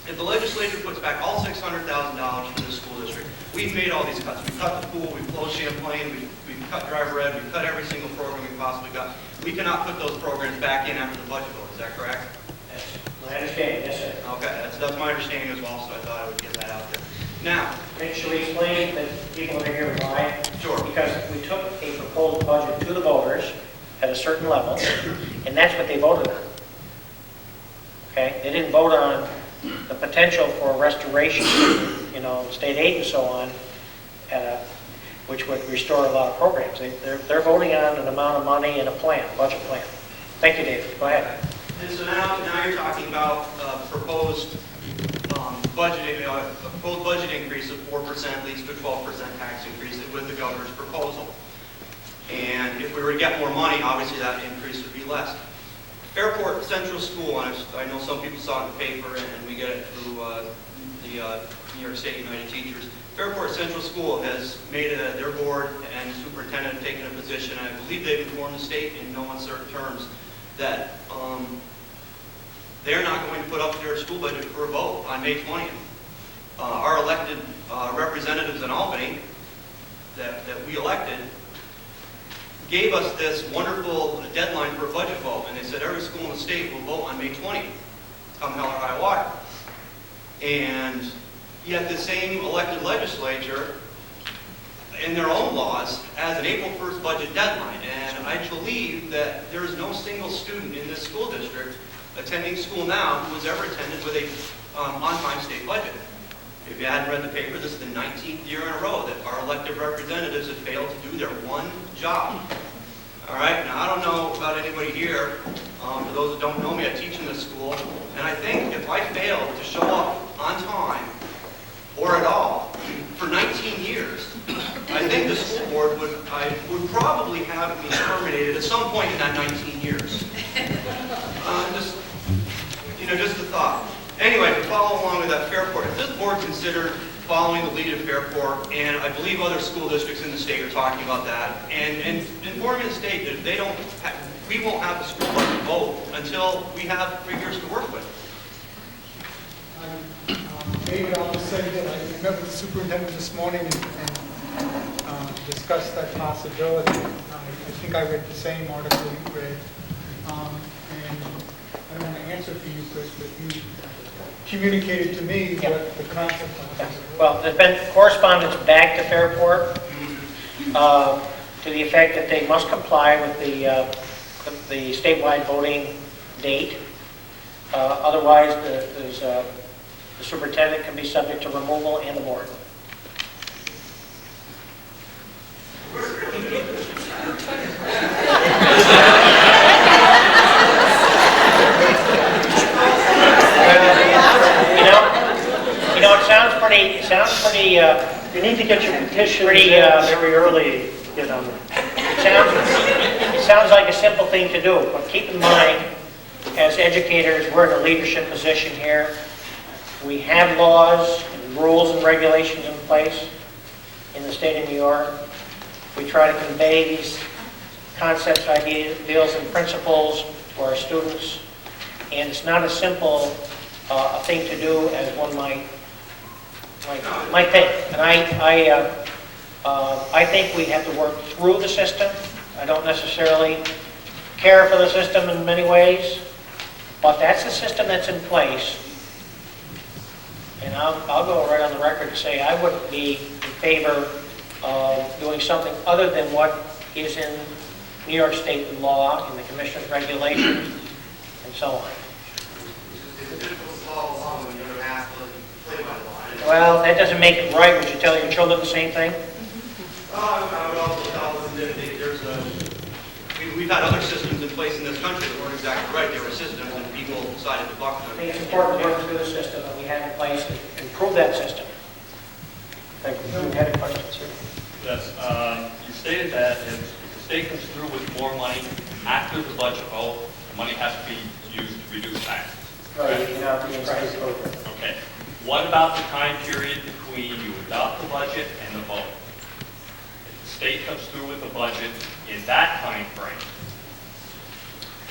If the legislature puts back all $600,000 for the school district, we've made all these cuts. We've cut the pool, we've closed Champlain, we've cut driver ed, we've cut every single program we possibly got. We cannot put those programs back in after the budget vote. Is that correct? That's my understanding, yes, sir. Okay, that's my understanding as well, so I thought I would get that out there. Now, Should we explain that people are here why? Sure. Because we took a proposed budget to the voters at a certain level, and that's what they voted on. Okay? They didn't vote on the potential for restoration, state aid and so on, which would restore a lot of programs. They're voting on an amount of money and a plan, budget plan. Thank you, David. Go ahead. and so now you're talking about proposed budget increase of 4% leads to a 12% tax increase with the governor's proposal. And if we were to get more money, obviously that increase would be less. Fairport Central School, and I know some people saw it in the paper, and we get it through the New York State United Teachers. Fairport Central School has made their board and superintendent have taken a position, and I believe they've informed the state in no uncertain terms that they're not going to put up their school budget for a vote on May 20th. Our elected representatives in Albany that we elected gave us this wonderful deadline for a budget vote, and they said every school in the state will vote on May 20th, come hell or high water. And yet the same elected legislature, in their own laws, has an April 1st budget deadline. And I believe that there is no single student in this school district attending school now who has ever attended with a on-time state budget. If you hadn't read the paper, this is the 19th year in a row that our elected representatives have failed to do their one job. All right, now I don't know about anybody here. For those that don't know me, I teach in this school, and I think if I failed to show up on time or at all for 19 years, I think the school board would probably have me terminated at some point in that 19 years. Just a thought. Anyway, to follow along with that Fairport, if this board considered following the lead of Fairport, and I believe other school districts in the state are talking about that, and informing the state that if they don't, we won't have the school budget vote until we have figures to work with. David, I'll just say that I met with the superintendent this morning and discussed that possibility. I think I read the same article you read. And I don't want to answer for you, Chris, but you communicated to me what the concept was. Well, there's been correspondence back to Fairport to the effect that they must comply with the statewide voting date. Otherwise, the superintendent can be subject to removal and the board. It sounds pretty, You need to get your petitions Pretty, very early, it sounds like a simple thing to do, but keep in mind, as educators, we're in a leadership position here. We have laws and rules and regulations in place in the state of New York. We try to convey these concepts, ideals, and principles to our students, and it's not as simple a thing to do as one might think. And I think we have to work through the system. I don't necessarily care for the system in many ways, but that's the system that's in place. And I'll go right on the record to say I wouldn't be in favor of doing something other than what is in New York State law, in the Commission's regulations, and so on. It's difficult to follow along when you don't have to play by the law. Well, that doesn't make it right. Would you tell your children the same thing? Well, I would also tell them that we've had other systems in place in this country that weren't exactly right. There were systems and people decided to buck them. I think it's important to work through the system that we have in place and improve that system. Thank you. You had a question, sir? Yes, you stated that if the state comes through with more money after the budget vote, the money has to be used to reduce taxes. Right, you know, the increase program. Okay. What about the time period between you adopt the budget and the vote? If the state comes through with the budget in that time frame,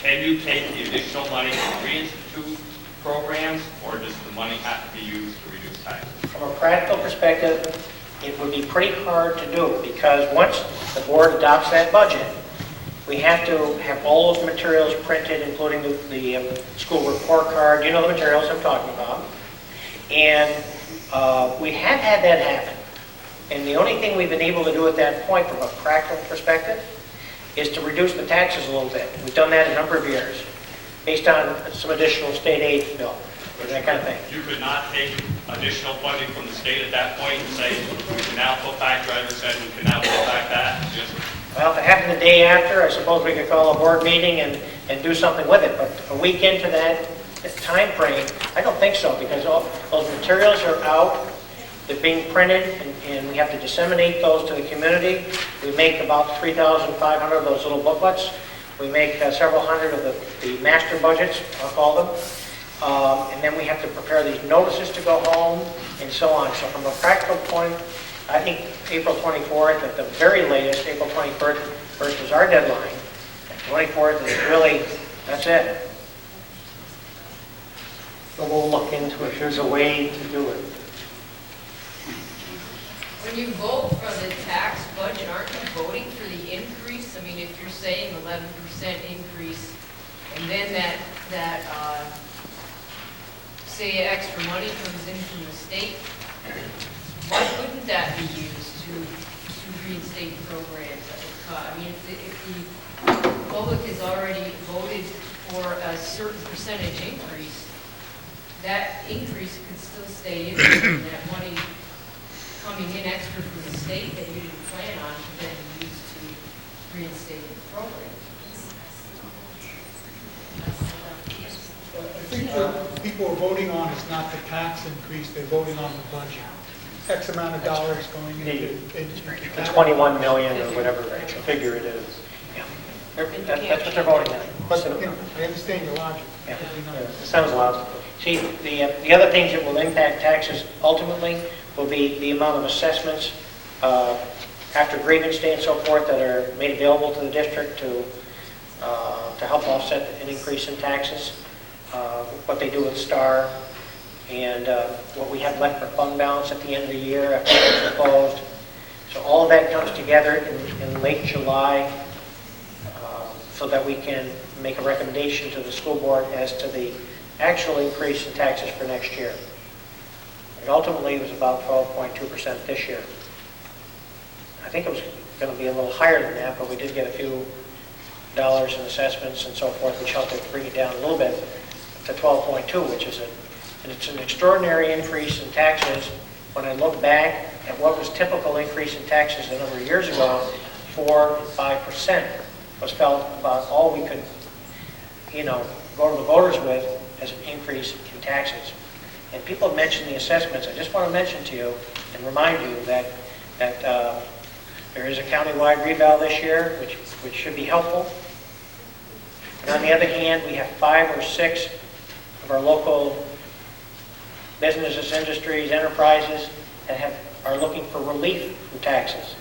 can you take the additional money to reinstitute programs, or does the money have to be used to reduce taxes? From a practical perspective, it would be pretty hard to do because once the board adopts that budget, we have to have all those materials printed, including the school report card. You know the materials I'm talking about. And we have had that happen. And the only thing we've been able to do at that point from a practical perspective is to reduce the taxes a little bit. We've done that a number of years based on some additional state aid bill or that kind of thing. You could not take additional funding from the state at that point and say, we can now put back driver's ed, we can now put back that. Just Well, if it happened the day after, I suppose we could call a board meeting and do something with it. But a week into that time frame, I don't think so, because all those materials are out, they're being printed, and we have to disseminate those to the community. We make about 3,500 of those little booklets. We make several hundred of the master budgets, I'll call them. And then we have to prepare these notices to go home, and so on. So from a practical point, I think April 24th, at the very latest, April 21st is our deadline. 24th is really, that's it. So we'll look into if there's a way to do it. When you vote for the tax budget, aren't you voting for the increase? I mean, if you're saying 11% increase, and then that say extra money comes in from the state, why wouldn't that be used to reinstate programs that were cut? I mean, if the public has already voted for a certain percentage increase, that increase could still stay in there, and that money coming in extra from the state that you didn't plan on to then use to reinstate the program. I think what people are voting on is not the tax increase, they're voting on the budget. X amount of dollars going into The 21 million or whatever figure it is. Yeah. That's what they're voting on. But I understand your logic. Yeah. It sounds logical. See, the other things that will impact taxes ultimately will be the amount of assessments after grievance day and so forth that are made available to the district to help offset an increase in taxes, what they do with STAR, and what we have left for fund balance at the end of the year after it's closed. So all of that comes together in late July so that we can make a recommendation to the school board as to the actual increase in taxes for next year. It ultimately was about 12.2% this year. I think it was going to be a little higher than that, but we did get a few dollars in assessments and so forth, which helped to bring it down a little bit to 12.2, which is it's an extraordinary increase in taxes. When I look back at what was typical increase in taxes a number of years ago, 4 and 5% was felt about all we could, go to the voters with as an increase in taxes. And people have mentioned the assessments. I just want to mention to you and remind you that there is a countywide reval this year, which should be helpful. And on the other hand, we have 5 or 6 of our local businesses, industries, enterprises that are looking for relief from taxes.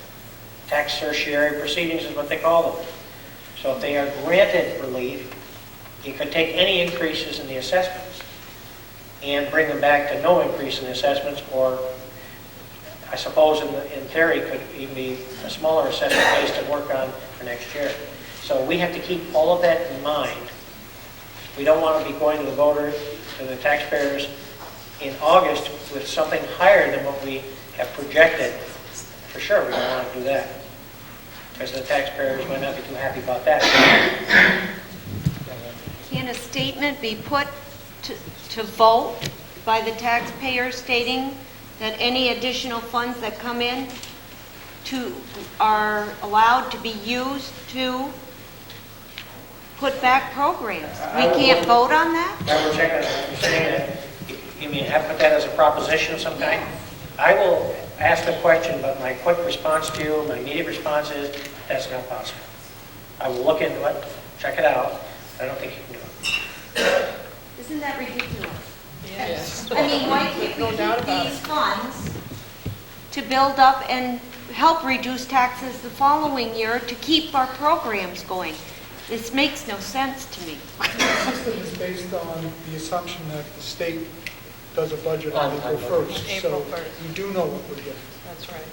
Tax certiorari proceedings is what they call them. So if they are granted relief, you could take any increases in the assessments and bring them back to no increase in the assessments, or I suppose in theory could even be a smaller assessment base to work on for next year. So we have to keep all of that in mind. We don't want to be going to the voters, to the taxpayers in August with something higher than what we have projected. For sure, we don't want to do that, because the taxpayers might not be too happy about that. Can a statement be put to vote by the taxpayer stating that any additional funds that come in are allowed to be used to put back programs? We can't vote on that? I will check on that. You're saying that, you mean have put that as a proposition of some kind? I will ask the question, but my quick response to you, my immediate response is, that's not possible. I will look into it, check it out. I don't think you can do it. Isn't that ridiculous? Yes. I mean, why can't we use these funds to build up and help reduce taxes the following year to keep our programs going? This makes no sense to me. The system is based on the assumption that the state does a budget on April 1st. April So 1st. we do know what we're getting. That's right.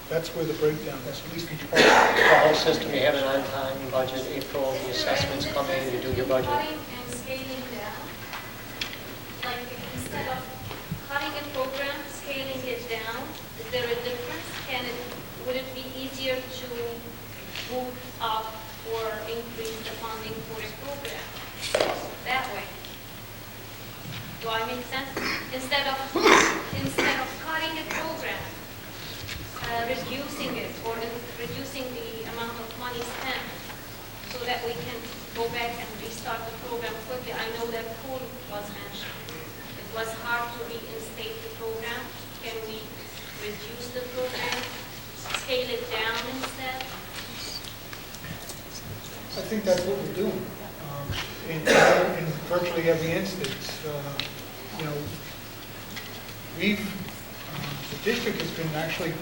That's where the breakdown is, at least each part. The whole system, you have an on-time budget, April, the assessments come in, you do your budget. Cutting and scaling down, like instead of cutting a program, scaling it down, is there a difference? Would it be easier to move up or increase the funding for a program that way? Do I make sense? Instead of cutting a program, reducing it or reducing the amount of money spent so that we can go back and restart the program quickly. I know that pool was mentioned. It was hard to reinstate the program. Can we reduce the program, scale it down instead? I think that's what we're doing. In virtually every instance, the district has been actually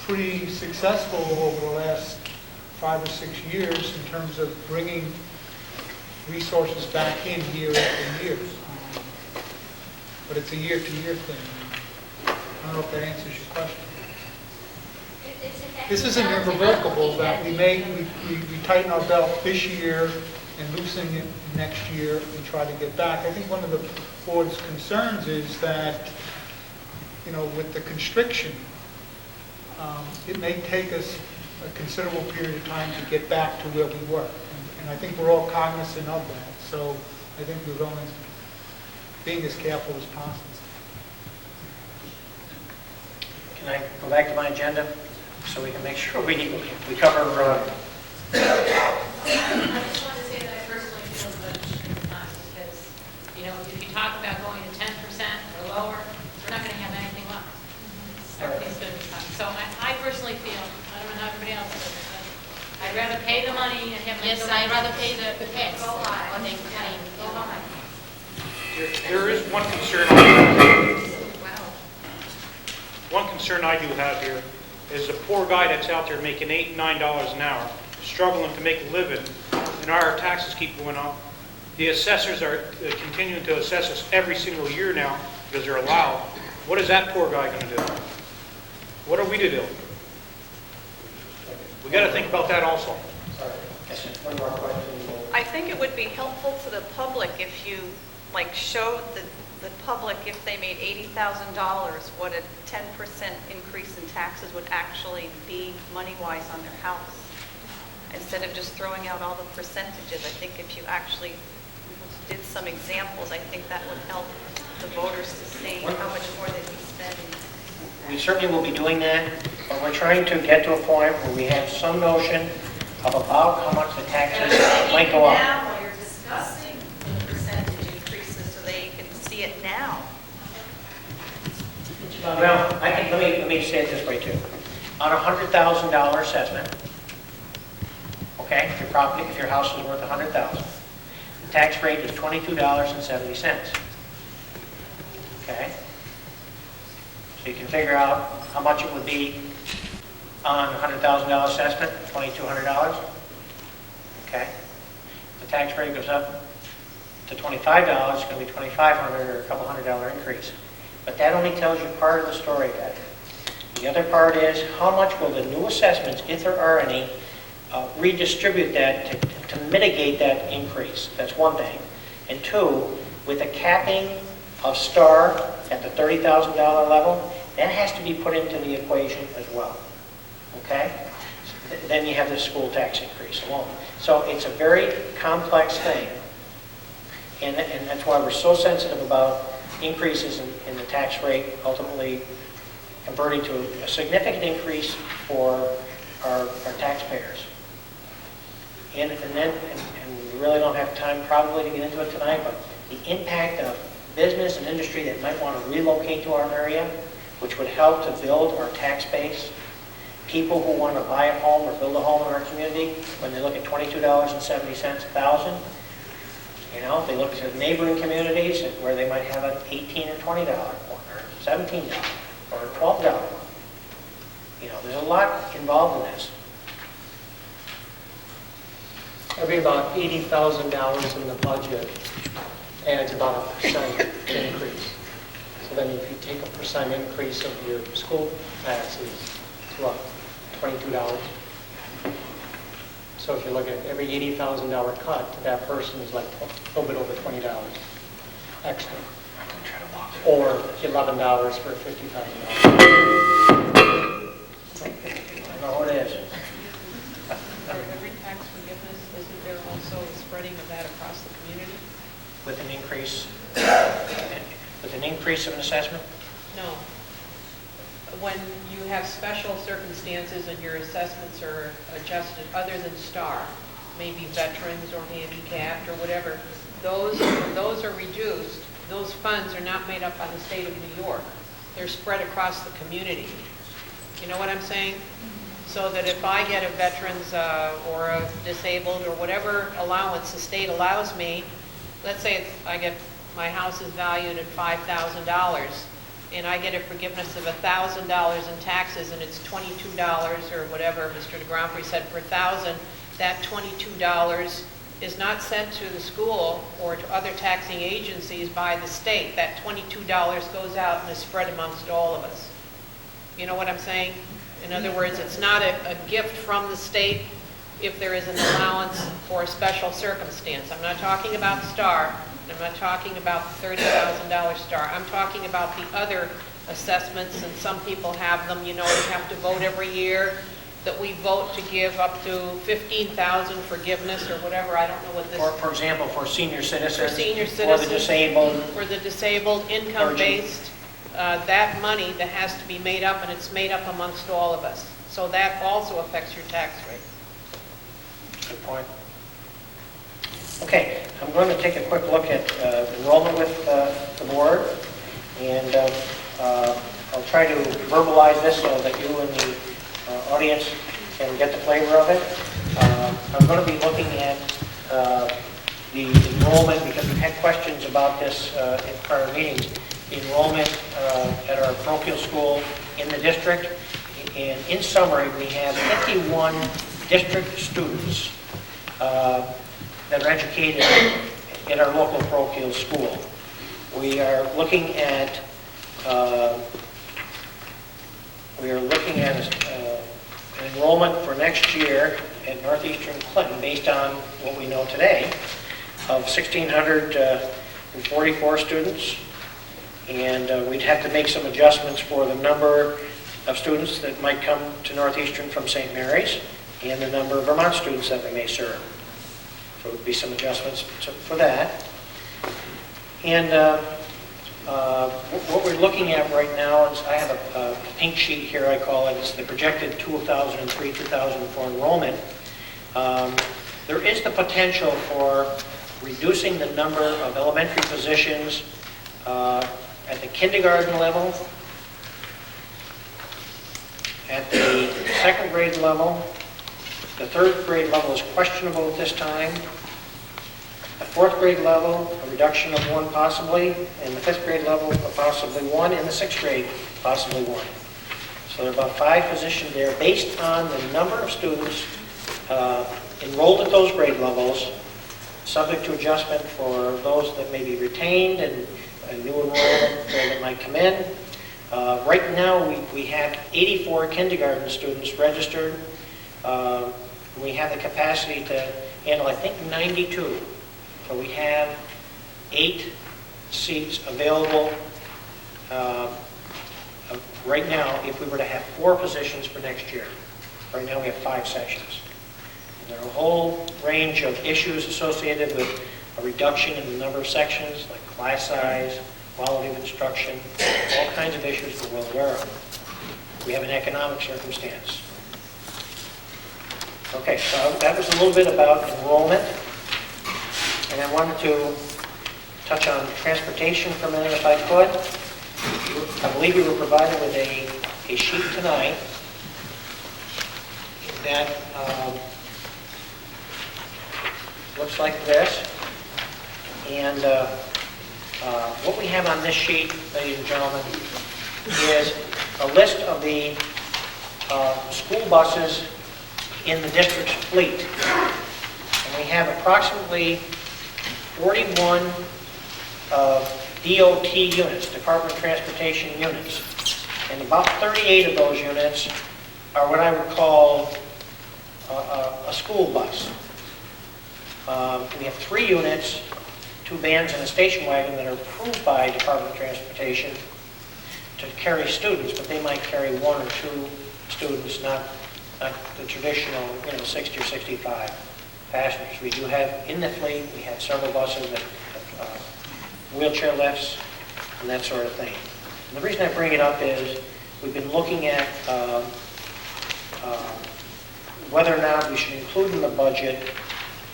pretty successful over the last 5 or 6 years in terms of bringing resources back in year after year. But it's a year-to-year thing. I don't know if that answers your question. This isn't irrevocable that we tighten our belt this year and loosen it next year and try to get back. I think one of the board's concerns is that, with the constriction, it may take us a considerable period of time to get back to where we were. And I think we're all cognizant of that. So I think we're being as careful as possible. Can I go back to my agenda so we can make sure we cover... I just want to say that I personally feel the budget should be cut because, if you talk about going to 10% or lower, we're not going to have anything left. Everything's going to be cut. So I personally feel, I don't know how everybody else feels, but I'd rather pay the money and have my... Yes, I'd rather pay the tax. Go high. Go high. There is one concern. One concern I do have here is the poor guy that's out there making $8, $9 an hour, struggling to make a living, and our taxes keep going up. The assessors are continuing to assess us every single year now because they're allowed. What is that poor guy going to do? What are we to do? We got to think about that also. Sorry, one more question. I think it would be helpful to the public if you, showed the public if they made $80,000, what a 10% increase in taxes would actually be money-wise on their house. Instead of just throwing out all the percentages, I think if you actually did some examples, I think that would help the voters to see how much more they'd be spending. We certainly will be doing that, but we're trying to get to a point where we have some notion of about how much the taxes might go up. Now, while you're discussing the percentage increases, so they can see it now. Well, I think, let me say it this way too. On a $100,000 assessment, okay, if your house is worth $100,000, the tax rate is $22.70. Okay? So you can figure out how much it would be on a $100,000 assessment, $2,200. Okay? The tax rate goes up to $25, it's going to be $2,500 or a couple $100 increase. But that only tells you part of the story, guys. The other part is how much will the new assessments, if there are any, redistribute that to to mitigate that increase. That's one thing. And two, with the capping of STAR at the $30,000 level, that has to be put into the equation as well. Okay? Then you have the school tax increase alone. So it's a very complex thing. And that's why we're so sensitive about increases in the tax rate, ultimately converting to a significant increase for our taxpayers. And we really don't have time probably to get into it tonight, but the impact of business and industry that might want to relocate to our area, which would help to build our tax base. People who want to buy a home or build a home in our community, when they look at $22.70 a thousand, you know, if they look at neighboring communities where they might have an $18 or $20 one, or $17 or $12 one. You know, there's a lot involved in this. Every about $80,000 in the budget adds about a % increase. So then if you take a % increase of your school taxes, it's what, $22? So if you look at every $80,000 cut, to that person is like a little bit over $20 extra. Or $11 for $50,000. I know it is. For every tax forgiveness, isn't there also a spreading of that across the community? With an increase of an assessment? No. When you have special circumstances and your assessments are adjusted other than STAR, maybe veterans or handicapped or whatever, those are reduced. Those funds are not made up by the state of New York. They're spread across the community. You know what I'm saying? So that if I get a veterans or a disabled or whatever allowance the state allows me, let's say I get, my house is valued at $5,000 and I get a forgiveness of $1,000 in taxes and it's $22 or whatever Mr. de Grandpré said per thousand, that $22 is not sent to the school or to other taxing agencies by the state. That $22 goes out and is spread amongst all of us. You know what I'm saying? In other words, it's not a gift from the state if there is an allowance for a special circumstance. I'm not talking about STAR. I'm not talking about the $30,000 STAR. I'm talking about the other assessments, and some people have them. You know, we have to vote every year that we vote to give up to $15,000 forgiveness or whatever. I don't know what this is. For example, for senior citizens. For senior For citizens. the disabled. For the disabled, income-based. That money that has to be made up, and it's made up amongst all of us. So that also affects your tax rate. Good point. Okay, I'm going to take a quick look at enrollment with the board, and I'll try to verbalize this so that you and the audience can get the flavor of it. I'm going to be looking at the enrollment, because we've had questions about this in prior meetings. The enrollment at our parochial school in the district. And in summary, we have 51 district students that are educated in our local parochial school. We are looking at enrollment for next year at Northeastern Clinton, based on what we know today, of 1,644 students. And we'd have to make some adjustments for the number of students that might come to Northeastern from St. Mary's and the number of Vermont students that we may serve. So there would be some adjustments for that. And what we're looking at right now is, I have a pink sheet here, I call it. It's the projected 2003-2004 enrollment. There is the potential for reducing the number of elementary positions at the kindergarten level, at the second grade level. The third grade level is questionable at this time. The fourth grade level, a reduction of one possibly. In the fifth grade level, possibly one. In the sixth grade, possibly one. So there are about 5 positions there based on the number of students enrolled at those grade levels, subject to adjustment for those that may be retained and new enrollment that might come in. Right now, we have 84 kindergarten students registered. We have the capacity to handle, I think, 92. So we have 8 seats available right now if we were to have 4 positions for next year. Right now we have 5 sections. And there are a whole range of issues associated with a reduction in the number of sections, like class size, quality of instruction, all kinds of issues we're well aware of. We have an economic circumstance. Okay, so that was a little bit about enrollment. And I wanted to touch on transportation for a minute if I could. I believe you were provided with a sheet tonight that looks like this. And what we have on this sheet, ladies and gentlemen, is a list of the school buses in the district's fleet. And we have approximately 41 DOT units, Department of Transportation units. And about 38 of those units are what I would call a school bus. We have 3 units, 2 vans and a station wagon that are approved by Department of Transportation to carry students, but they might carry 1 or 2 students, not the traditional, 60 or 65 passengers. We do have in the fleet, we have several buses that have wheelchair lifts and that sort of thing. And the reason I bring it up is we've been looking at whether or not we should include in the budget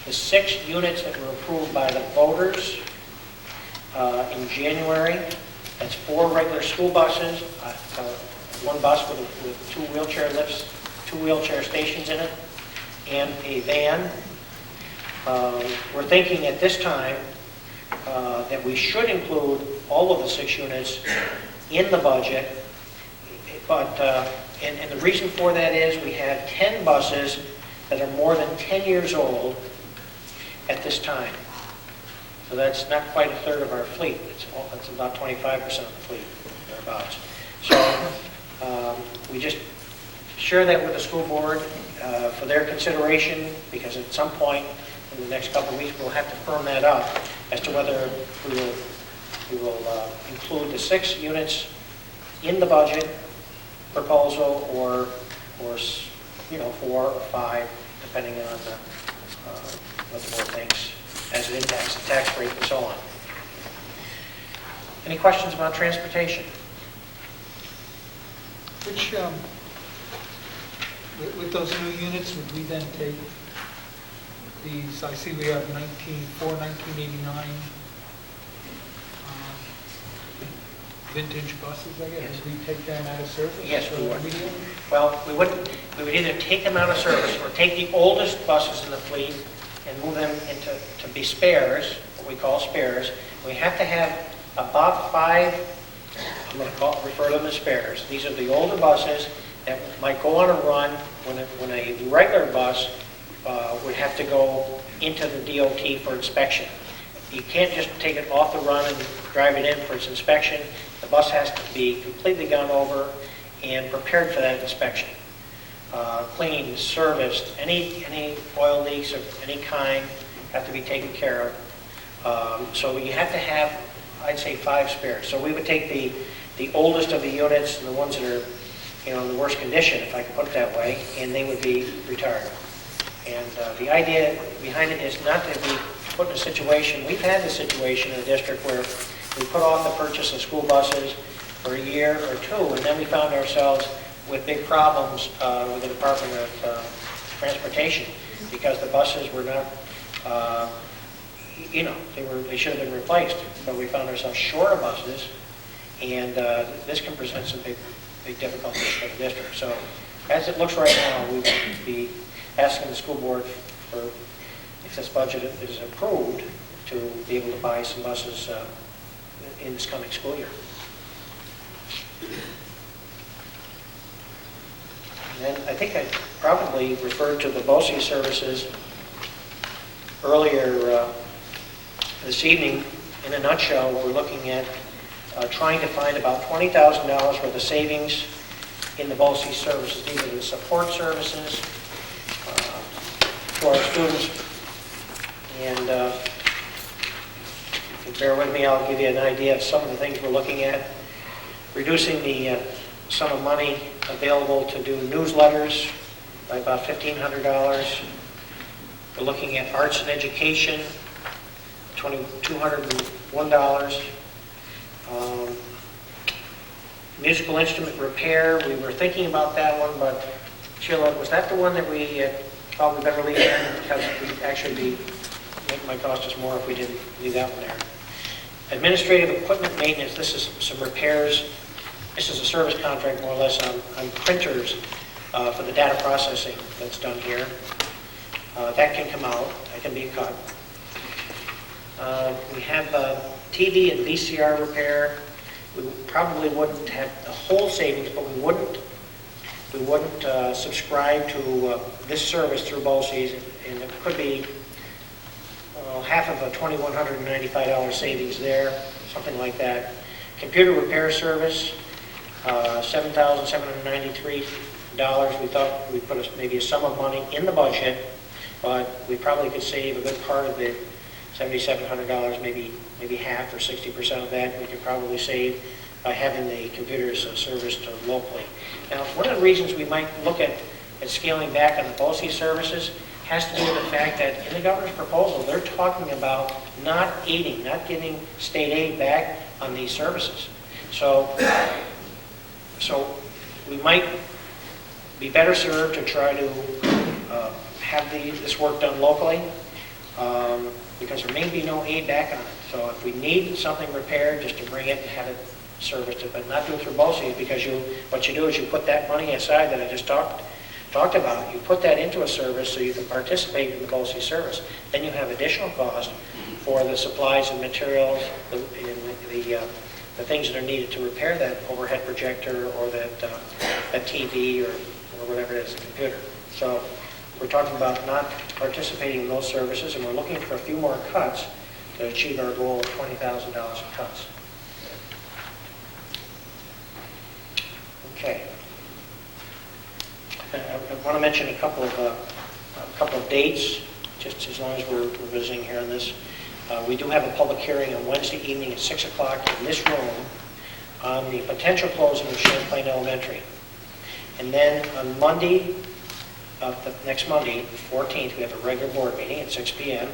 the 6 units that were approved by the voters in January. That's 4 regular school buses, 1 bus with 2 wheelchair lifts, 2 wheelchair stations in it, and a van. We're thinking at this time that we should include all of the 6 units in the budget, but and the reason for that is we have 10 buses that are more than 10 years old at this time. So that's not quite a third of our fleet. That's about 25% of the fleet, thereabouts. So we just share that with the school board for their consideration, because at some point in the next couple of weeks we'll have to firm that up as to whether we will include the 6 units in the budget proposal or 4 or 5, depending on what the board thinks as it impacts the tax rate and so on. Any questions about transportation? Which, with those new units, would we then take these, I see we have 1989 vintage buses, I guess. Yes. Would we take them out of service? Yes, we would. Immediately? Well, we would either take them out of service or take the oldest buses in the fleet and move them to be spares, what we call spares. We have to have about 5, I'm going to refer to them as spares. These are the older buses that might go on a run when a regular bus would have to go into the DOT for inspection. You can't just take it off the run and drive it in for its inspection. The bus has to be completely gone over and prepared for that inspection. Cleaned, serviced, any oil leaks of any kind have to be taken care of. So you have to have, I'd say, 5 spares. So we would take the oldest of the units and the ones that are in the worst condition, if I can put it that way, and they would be retired. And the idea behind it is not to be put in a situation, we've had this situation in the district where we put off the purchase of school buses for a year or 2, and then we found ourselves with big problems with the Department of Transportation because the buses were not, they should have been replaced, but we found ourselves short of buses, and this can present some big difficulties for the district. So as it looks right now, we will be asking the school board for, if this budget is approved, to be able to buy some buses in this coming school year. And then I think I probably referred to the BOCES services earlier this evening. In a nutshell, we're looking at trying to find about $20,000 worth of savings in the BOCES services, either the support services to our students And if you bear with me, I'll give you an idea of some of the things we're looking at. Reducing the sum of money available to do newsletters by about $1,500. We're looking at arts and education, $201. Musical instrument repair, we were thinking about that one, but Sheila, was that the one that we thought we better leave in? Because it would actually it might cost us more if we didn't leave that one there. Administrative equipment maintenance, this is some repairs. This is a service contract more or less on printers for the data processing that's done here. That can come out, that can be cut. We have TV and VCR repair. We probably wouldn't have the whole savings, but we wouldn't subscribe to this service through BOCES, and it could be half of a $2,195 savings there, something like that. Computer repair service, $7,793. We thought we'd put maybe a sum of money in the budget, but we probably could save a good part of the $7,700, maybe half or 60% of that we could probably save by having the computers serviced locally. Now, one of the reasons we might look at scaling back on the BOCES services has to do with the fact that in the governor's proposal, they're talking about not giving state aid back on these services. So we might be better served to try to have this work done locally. Because there may be no aid back on it. So if we need something repaired, just to bring it and have it serviced, but not do it through BOCES, because what you do is you put that money aside that I just talked about, you put that into a service so you can participate in the BOCES service. Then you have additional cost for the supplies and materials, the things that are needed to repair that overhead projector or that TV or whatever it is, the computer. So we're talking about not participating in those services, and we're looking for a few more cuts to achieve our goal of $20,000 in cuts. Okay. I want to mention a couple of dates, just as long as we're visiting here on this. We do have a public hearing on Wednesday evening at 6 o'clock in this room on the potential closing of Champlain Elementary. And then on Monday, next Monday, 14th, we have a regular board meeting at 6 p.m.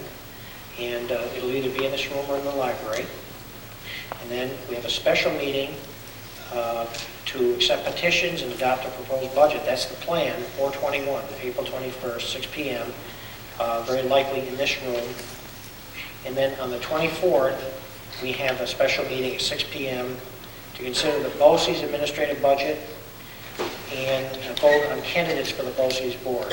And it'll either be in this room or in the library. And then we have a special meeting to accept petitions and adopt a proposed budget. That's the plan, 4/21, April 21st, 6 p.m., very likely in this room. And then on the 24th, we have a special meeting at 6 p.m. to consider the BOCES administrative budget and vote on candidates for the BOCES board.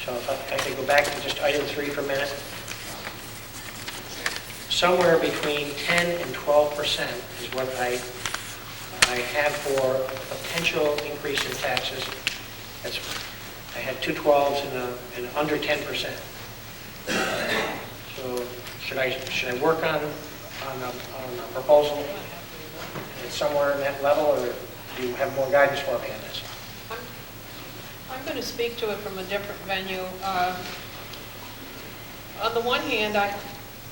So if I could go back to just item 3 for a minute. Somewhere between 10 and 12% is what I have for a potential increase in taxes. I had 2 12s and under 10%. So should I work on a proposal that's somewhere in that level, or do you have more guidance for me on this? I'm going to speak to it from a different venue. On the one hand,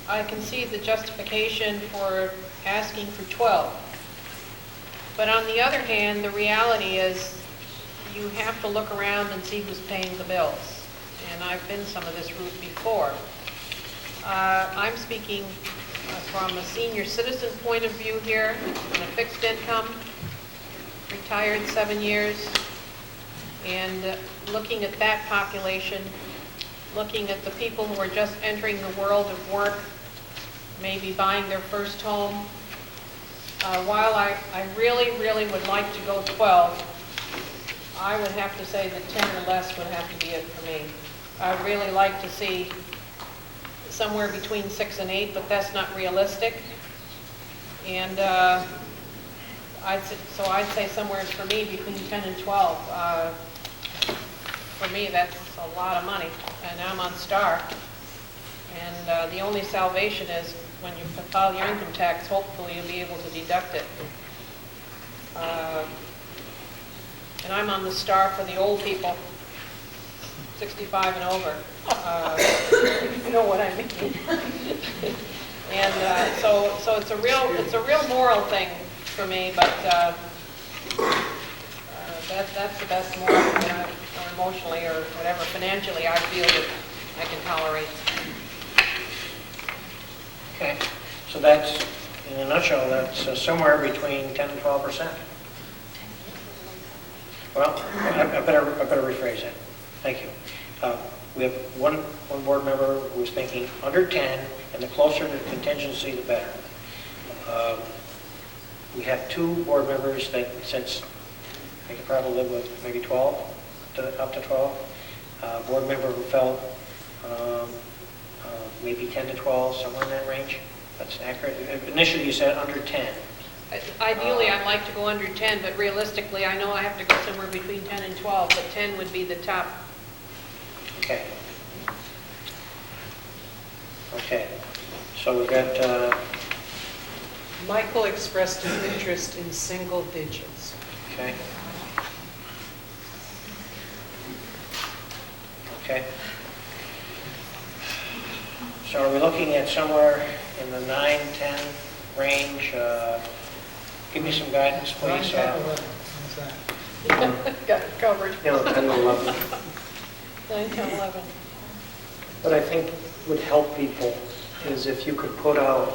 I can see the justification for asking for 12. But on the other hand, the reality is you have to look around and see who's paying the bills. And I've been some of this route before. I'm speaking from a senior citizen point of view here, on a fixed income, retired 7 years, and looking at that population, looking at the people who are just entering the world of work, maybe buying their first home. While I really, really would like to go 12, I would have to say that 10 or less would have to be it for me. I'd really like to see somewhere between 6 and 8, but that's not realistic. And I'd say somewhere for me between 10 and 12. For me, that's a lot of money, and I'm on STAR. And the only salvation is when you file your income tax, hopefully you'll be able to deduct it. And I'm on the STAR for the old people 65 and over. You know what I mean? And so it's a real moral thing for me, but that's the best moral, or emotionally or whatever, financially, I feel that I can tolerate. Okay, so that's, in a nutshell, that's somewhere between 10 and 12%. Well, I better rephrase that. Thank you. We have one board member who's thinking under 10, and the closer to contingency, the better. We have two board members that, since they could probably live with maybe 12, up to 12. Board member who felt maybe 10 to 12, somewhere in that range. That's accurate. Initially, you said under 10. Ideally, I'd like to go under 10, but realistically, I know I have to go somewhere between 10 and 12, but 10 would be the top. Okay. Okay. So we've got... Michael expressed an interest in single digits. Okay. Okay. So are we looking at somewhere in the 9, 10 range? Give me some guidance, please. 11. Got it covered. 10 to 11. 9 to 11. What I think would help people is if you could put out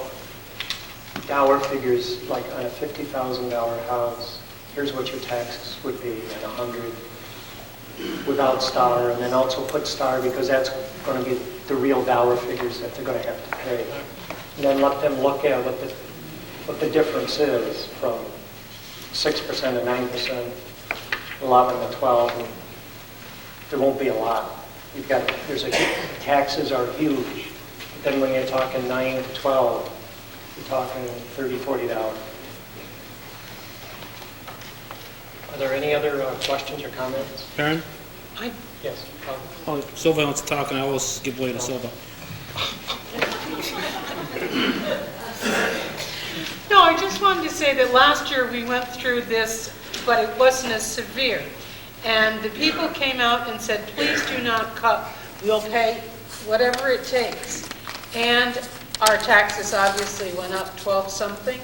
dollar figures, like on a $50,000 house, here's what your taxes would be at 100 without star, and then also put star because that's going to be the real dollar figures that they're going to have to pay. And then let them look at what the difference is from 6% to 9%, 11 to 12. And there won't be a lot. Taxes are huge. Then when you're talking 9 to 12, you're talking $30, $40. Are there any other questions or comments? Karen? Yes. Oh, Silva wants to talk, and I always give way to Silva. No, I just wanted to say that last year we went through this, but it wasn't as severe. And the people came out and said, please do not cut. We'll pay whatever it takes. And our taxes obviously went up 12-something.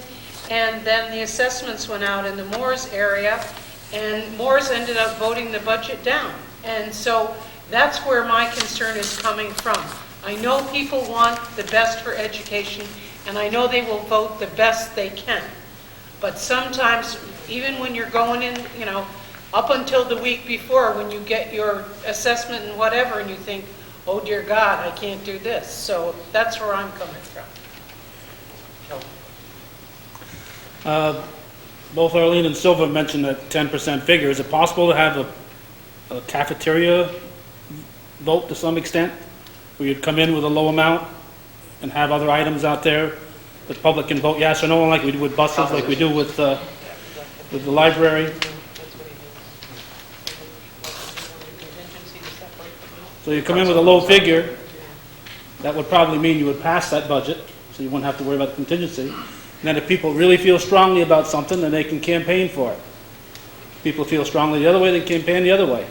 And then the assessments went out in the Moores area, and Moores ended up voting the budget down. And so that's where my concern is coming from. I know people want the best for education, and I know they will vote the best they can. But sometimes, even when you're going in, up until the week before, when you get your assessment and whatever, and you think, oh dear God, I can't do this. So that's where I'm coming from. Both Arlene and Silva mentioned that 10% figure. Is it possible to have a cafeteria vote to some extent, where you'd come in with a low amount and have other items out there that the public can vote yes or no, like we do with buses, like we do with the library? So you come in with a low figure, that would probably mean you would pass that budget, so you wouldn't have to worry about the contingency. And then if people really feel strongly about something, then they can campaign for it. If people feel strongly the other way, they campaign the other way.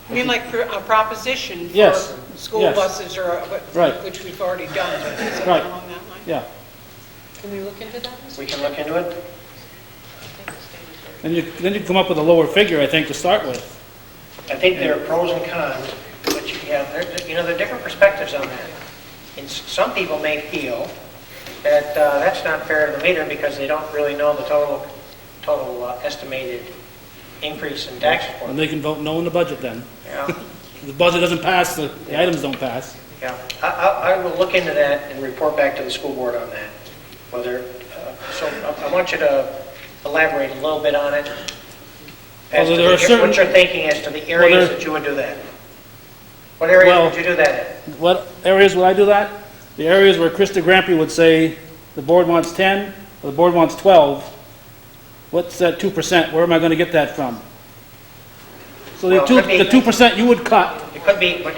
I mean, like a proposition for Yes. school Yes. buses, or Right. which we've already done. Is that Right. along that line? Yeah. Can we look into that? We can look into it. And then you come up with a lower figure, I think, to start with. I think there are pros and cons, but there are different perspectives on that. And some people may feel that that's not fair to the meter because they don't really know the total estimated increase in tax support. And they can vote no in the budget then. Yeah. If the budget doesn't pass, the items don't pass. Yeah, I will look into that and report back to the school board on that. So I want you to elaborate a little bit on it. As to what you're thinking as to the areas that you would do that. What areas would you do that in? What areas would I do that? The areas where Krista Grampy would say the board wants 10, or the board wants 12. What's that 2%? Where am I going to get that from? So the 2% you would cut. It could be, but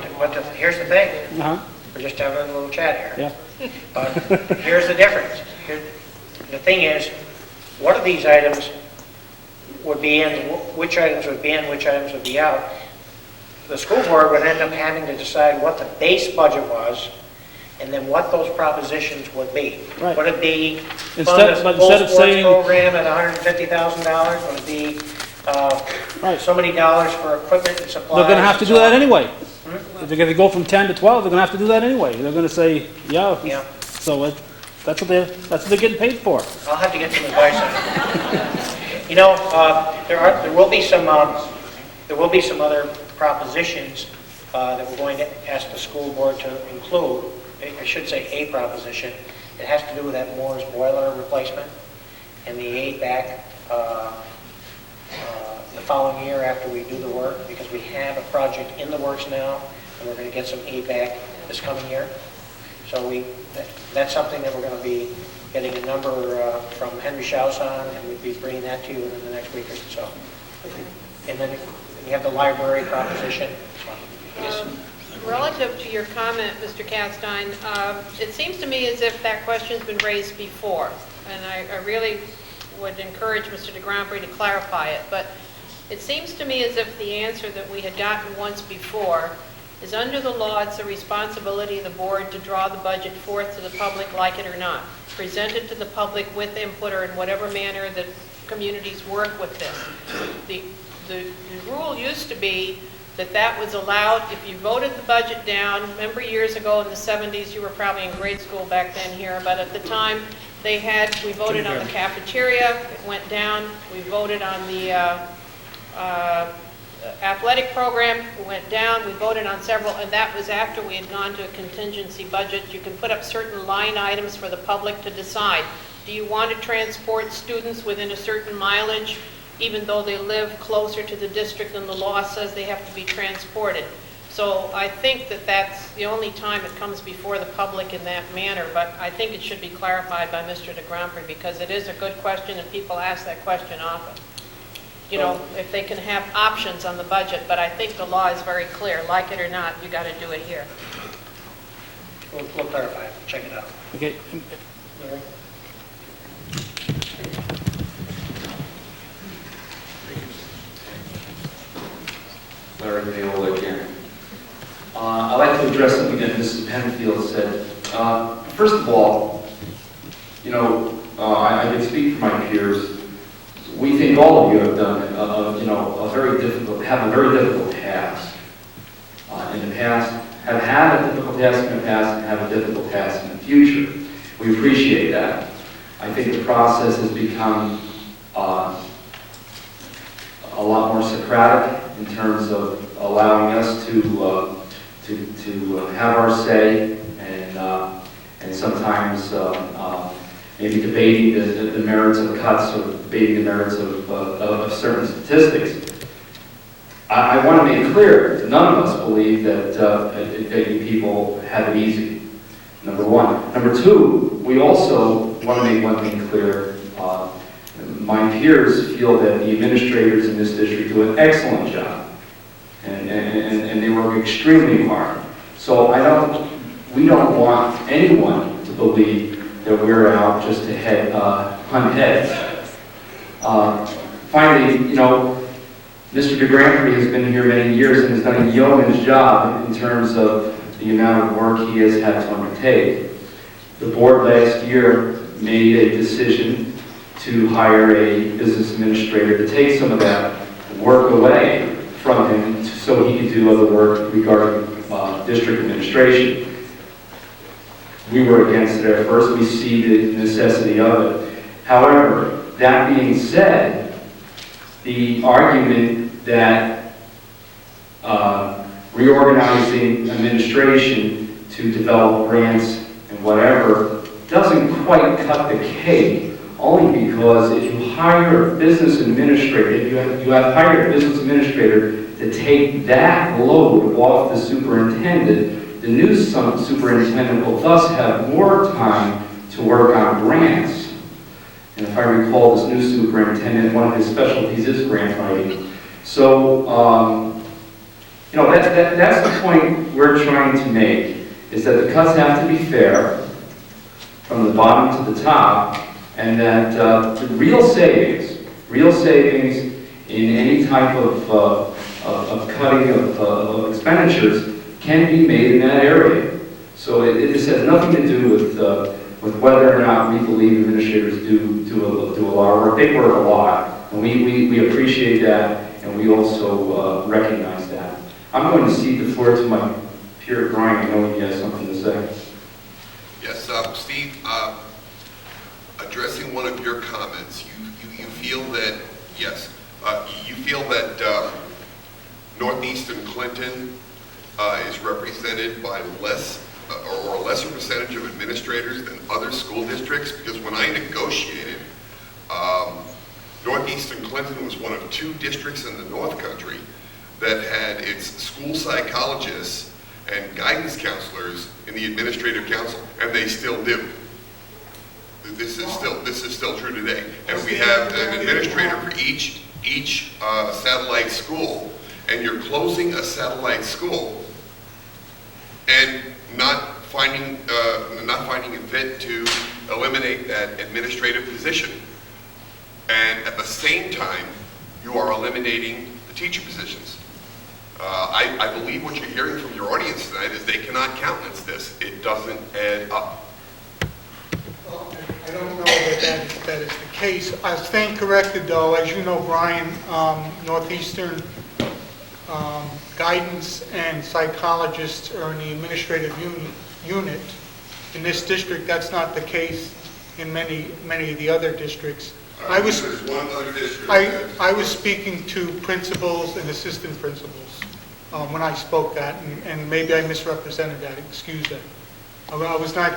here's the thing. Uh-huh. We're just having a little chat here. Yeah. But here's the difference. The thing is, what of these items would be in, which items would be in, which items would be out. the school board would end up having to decide what the base budget was, and then what those propositions would be. Right. Would it be Instead- fund a but full instead of sports saying- program at $150,000? Would it be so many dollars for equipment and supplies? They're gonna have to do that anyway. Hmm? If they're gonna go from 10 to 12, they're gonna have to do that anyway. They're gonna say, yeah. Yeah. So that's what they're getting paid for. I'll have to get some advice on it. You know, there will be some other propositions that we're going to ask the school board to include. I should say a proposition. It has to do with that Moore's boiler replacement and the aid back the following year after we do the work, because we have a project in the works now, and we're going to get some aid back this coming year. So that's something that we're going to be getting a number from Henry Schaus on, and we'll be bringing that to you within the next week or so. And then we have the library proposition. Yes. Relative to your comment, Mr. Castine, it seems to me as if that question's been raised before, and I really would encourage Mr. de Grand Prix to clarify it, but it seems to me as if the answer that we had gotten once before is under the law, it's the responsibility of the board to draw the budget forth to the public, like it or not, present it to the public with input or in whatever manner that communities work with this. The rule used to be that was allowed if you voted the budget down. Remember years ago in the 70s, you were probably in grade school back then here, but at the time we voted on the cafeteria, it went down. We voted on the athletic program, it went down. We voted on several, and that was after we had gone to a contingency budget. You can put up certain line items for the public to decide. Do you want to transport students within a certain mileage, even though they live closer to the district than the law says they have to be transported? So I think that that's the only time it comes before the public in that manner, but I think it should be clarified by Mr. de Grand Prix, because it is a good question and people ask that question often. You know, if they can have options on the budget, but I think the law is very clear. Like it or not, you got to do it here. We'll clarify it. Check it out. Okay. Larry? Larry Mayola again. I'd like to address something that Mrs. Penfield said. First of all, you know, I can speak for my peers. We think all of you have done, have a very difficult task in the past, have had a difficult task in the past, and have a difficult task in the future. We appreciate that. I think the process has become a lot more Socratic in terms of allowing us to have our say, and sometimes maybe debating the merits of cuts or debating the merits of certain statistics. I want to make clear that none of us believe that you people have it easy, number one. Number two, we also want to make one thing clear. My peers feel that the administrators in this district do an excellent job, and they work extremely hard. So we don't want anyone to believe that we're out just to hunt heads. Finally, you know, Mr. de Grand Prix has been here many years and has done a yeoman's job in terms of the amount of work he has had to undertake. The board last year made a decision to hire a business administrator to take some of that work away from him so he could do other work regarding district administration. We were against it at first. We see the necessity of it. However, that being said, the argument that reorganizing administration to develop grants and whatever doesn't quite cut the cake, only because if you hire a business administrator, if you have hired a business administrator to take that load off the superintendent, the new superintendent will thus have more time to work on grants. And if I recall, this new superintendent, one of his specialties is grant writing. So, that's the point we're trying to make, is that the cuts have to be fair from the bottom to the top, and that the real savings in any type of of cutting of expenditures can be made in that area. So this has nothing to do with whether or not we believe administrators do a lot of work. They work a lot, and we appreciate that, and we also recognize that. I'm going to cede the floor to my peer Brian. I know he has something to say. Yes, Steve, addressing one of your comments, you feel that, yes, you feel that Northeastern Clinton is represented by less or a lesser percentage of administrators than other school districts, because when I negotiated, Northeastern Clinton was one of 2 districts in the North Country that had its school psychologists and guidance counselors in the administrative council, and they still do. This is still true today, and we have an administrator for each satellite school, and you're closing a satellite school and not finding it fit to eliminate that administrative position, and at the same time you are eliminating the teacher positions. I believe what you're hearing from your audience tonight is they cannot countenance this. It doesn't add up. Well, I don't know that is the case. I stand corrected, though. As you know, Brian, Northeastern guidance and psychologists are in the administrative unit. In this district, that's not the case in many of the other districts. I was speaking to principals and assistant principals when I spoke that, and maybe I misrepresented that. Excuse that. I was not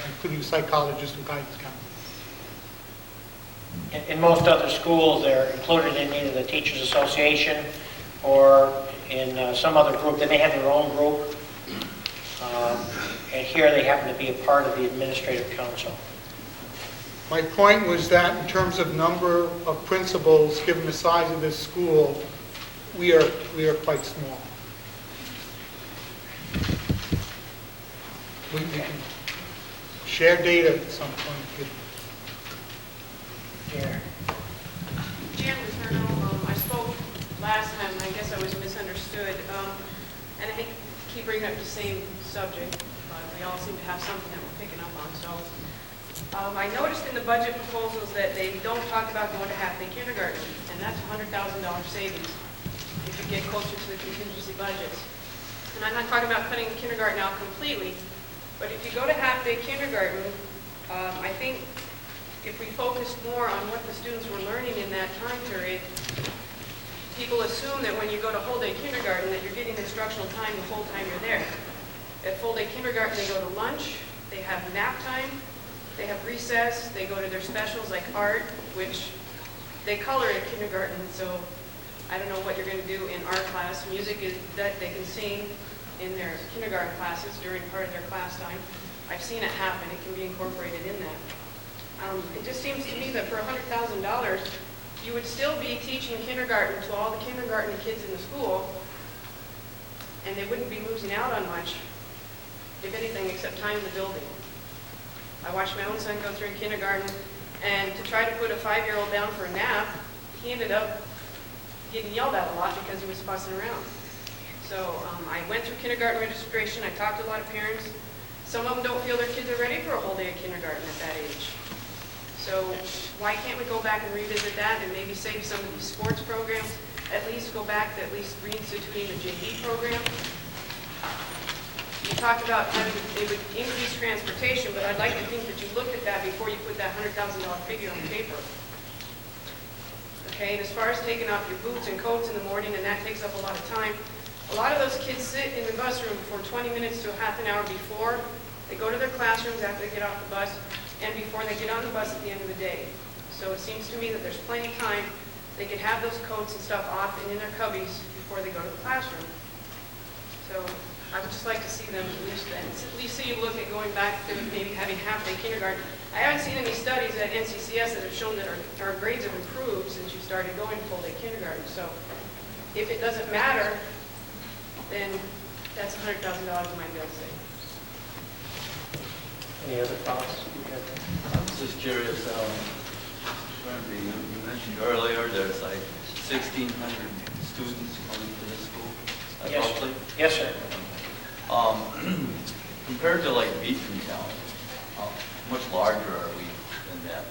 including psychologists or guidance counselors. In most other schools, they're included in either the Teachers Association or in some other group. They may have their own group. And here they happen to be a part of the administrative council. My point was that in terms of number of principals, given the size of this school, we are quite small. We can share data at some point. Yeah. Jan Letourneau, I spoke last time, and I guess I was misunderstood. And I hate to keep bringing up the same subject, but we all seem to have something that we're picking up on. So I noticed in the budget proposals that they don't talk about going to half-day kindergarten, and that's $100,000 savings if you get closer to the contingency budgets. And I'm not talking about cutting kindergarten out completely, but if you go to half-day kindergarten, I think if we focused more on what the students were learning in that time period, people assume that when you go to whole-day kindergarten that you're getting instructional time the whole time you're there. At full-day kindergarten, they go to lunch, they have nap time, they have recess, they go to their specials like art, which they color at kindergarten, so I don't know what you're going to do in art class. Music is that they can sing in their kindergarten classes during part of their class time. I've seen it happen. It can be incorporated in that. It just seems to me that for $100,000, you would still be teaching kindergarten to all the kindergarten kids in the school, and they wouldn't be losing out on much, if anything, except time in the building. I watched my own son go through kindergarten, and to try to put a 5-year-old down for a nap, he ended up getting yelled at a lot because he was fussing around. So I went through kindergarten registration. I talked to a lot of parents. Some of them don't feel their kids are ready for a whole day of kindergarten at that age. So why can't we go back and revisit that and maybe save some of these sports programs? At least go back to at least reinstituting the JV program. You talked about having they would increase transportation, but I'd like to think that you looked at that before you put that $100,000 figure on paper. Okay, and as far as taking off your boots and coats in the morning, and that takes up a lot of time, a lot of those kids sit in the bus room for 20 minutes to a half an hour before. They go to their classrooms after they get off the bus, and before they get on the bus at the end of the day. So it seems to me that there's plenty of time. They could have those coats and stuff off and in their cubbies before they go to the classroom. So I would just like to see them at least see you look at going back to maybe having half-day kindergarten. I haven't seen any studies at NCCS that have shown that our grades have improved since you started going full-day kindergarten. So if it doesn't matter, then that's $100,000 you might be able to save. Any other thoughts? I'm just curious, you mentioned earlier there's like 1,600 students coming to this school? Yes. Roughly? Yes, sir. Compared to like Beatontown, how much larger are we than that?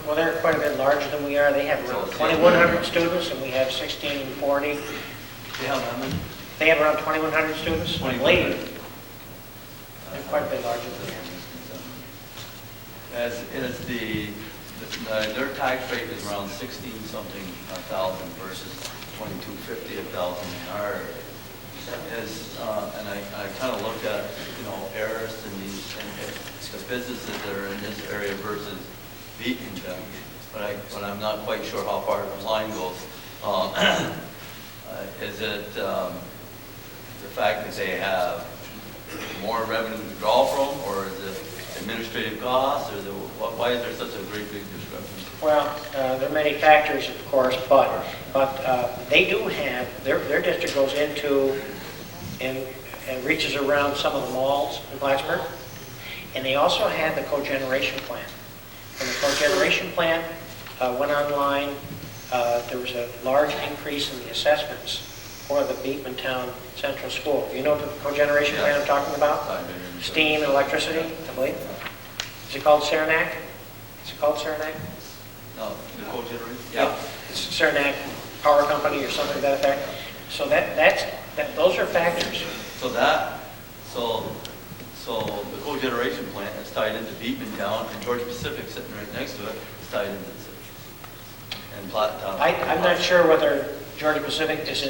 Well, they're quite a bit larger than we are. They have around 2,100 students, and we have 1,640. They have how many? They have around 2,100 students, I believe. 2,100. They're quite a bit larger than we are. As their tax rate is around 16-something thousand versus 2250 a thousand in our area. And I kind of looked at, Eris and the businesses that are in this area versus Beatontown, but I'm not quite sure how far the line goes. Is it the fact that they have more revenue to draw from, or is it administrative costs, or why is there such a great big discrepancy? Well, there are many factors, of course, but they do have, their district goes into and reaches around some of the malls in Plattsburgh, and they also have the cogeneration plant. When the cogeneration plant went online, there was a large increase in the assessments for the Beekmantown Central School. You know the cogeneration plant I'm talking about? Steam and electricity, I believe. Is it called Saranac? Is it called Saranac? No, the cogeneration? Yeah. It's Saranac Power Company or something to that effect. So those are factors. So the cogeneration plant is tied into Beekmantown, and Georgia Pacific sitting right next to it is tied into the city. And I'm not sure whether Georgia Pacific is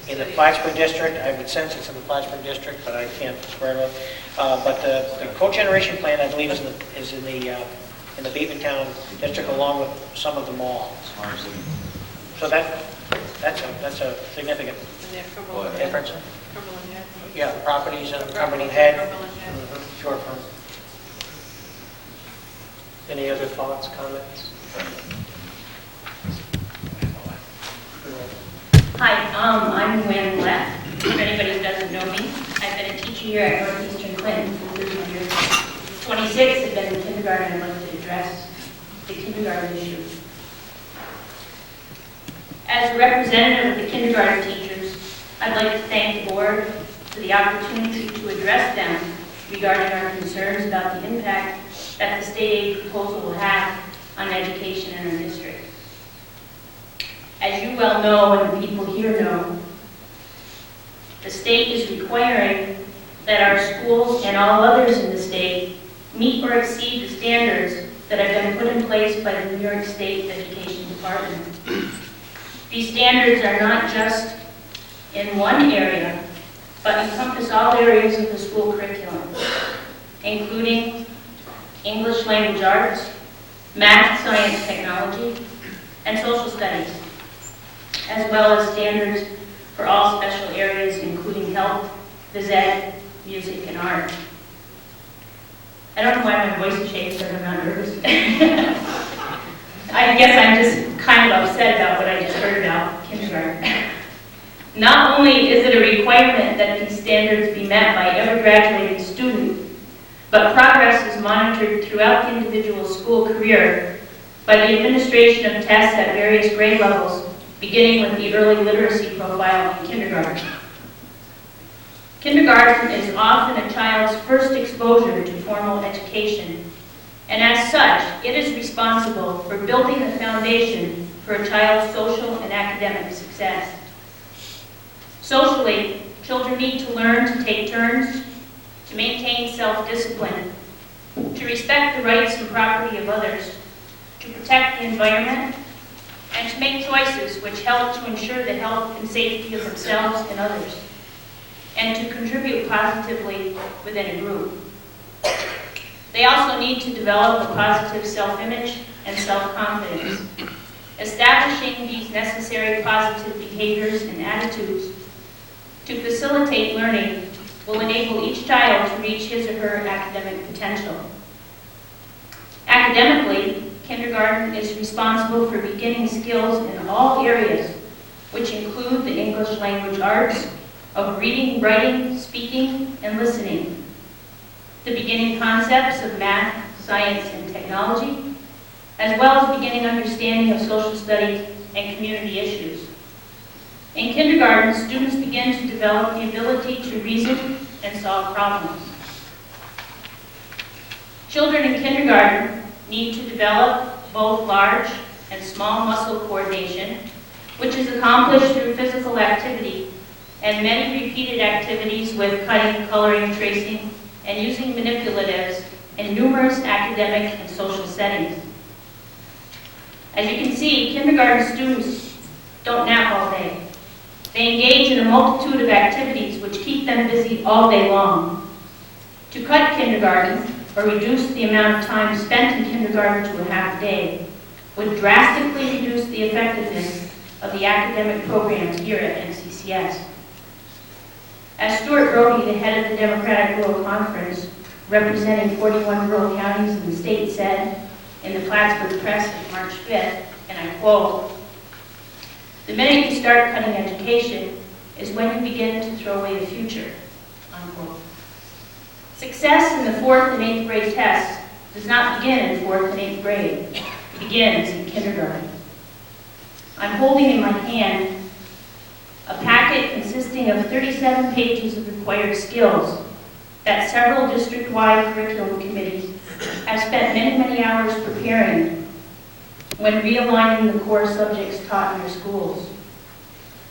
in the Plattsburgh district. I would sense it's in the Plattsburgh district, but I can't swear to it. But the cogeneration plant, I believe, is in the Beekmantown district, along with some of the malls. So that's a significant difference. Yeah, the properties on Cumberland Head. Short term. Any other thoughts, comments? Hi, I'm Gwen Leff. If anybody who doesn't know me, I've been a teacher here at Northeastern Clinton for 30 years. 26 have been in kindergarten. I'd like to address the kindergarten issue. As a representative of the kindergarten teachers, I'd like to thank the board for the opportunity to address them regarding our concerns about the impact that the state aid proposal will have on education in our district. As you well know, and the people here know, the state is requiring that our schools and all others in the state meet or exceed the standards that have been put in place by the New York State Education Department. These standards are not just in one area, but encompass all areas of the school curriculum, including English language arts, math, science, technology, and social studies, as well as standards for all special areas, including health, phys ed, music, and art. I don't know why my voice changed, but I'm not nervous. I guess I'm just kind of upset about what I just heard about kindergarten. Not only is it a requirement that these standards be met by every graduating student, but progress is monitored throughout the individual school career by the administration of tests at various grade levels, beginning with the early literacy profile in kindergarten. Kindergarten is often a child's first exposure to formal education, and as such, it is responsible for building the foundation for a child's social and academic success. Socially, children need to learn to take turns, to maintain self-discipline, to respect the rights and property of others, to protect the environment, and to make choices which help to ensure the health and safety of themselves and others, and to contribute positively within a group. They also need to develop a positive self-image and self-confidence. Establishing these necessary positive behaviors and attitudes to facilitate learning will enable each child to reach his or her academic potential. Academically, kindergarten is responsible for beginning skills in all areas, which include the English language arts of reading, writing, speaking, and listening, the beginning concepts of math, science, and technology, as well as beginning understanding of social studies and community issues. In kindergarten, students begin to develop the ability to reason and solve problems. Children in kindergarten need to develop both large and small muscle coordination, which is accomplished through physical activity and many repeated activities with cutting, coloring, tracing, and using manipulatives in numerous academic and social settings. As you can see, kindergarten students don't nap all day. They engage in a multitude of activities which keep them busy all day long. To cut kindergarten, or reduce the amount of time spent in kindergarten to a half day, would drastically reduce the effectiveness of the academic programs here at NCCS. As Stuart Brody, the head of the Democratic Rural Conference, representing 41 rural counties in the state, said in the Plattsburgh Press of March 5th, and I quote, "The minute you start cutting education is when you begin to throw away the future," unquote. Success in the 4th and 8th grade tests does not begin in 4th and 8th grade. It begins in kindergarten. I'm holding in my hand a packet consisting of 37 pages of required skills that several district-wide curriculum committees have spent many, many hours preparing when realigning the core subjects taught in their schools.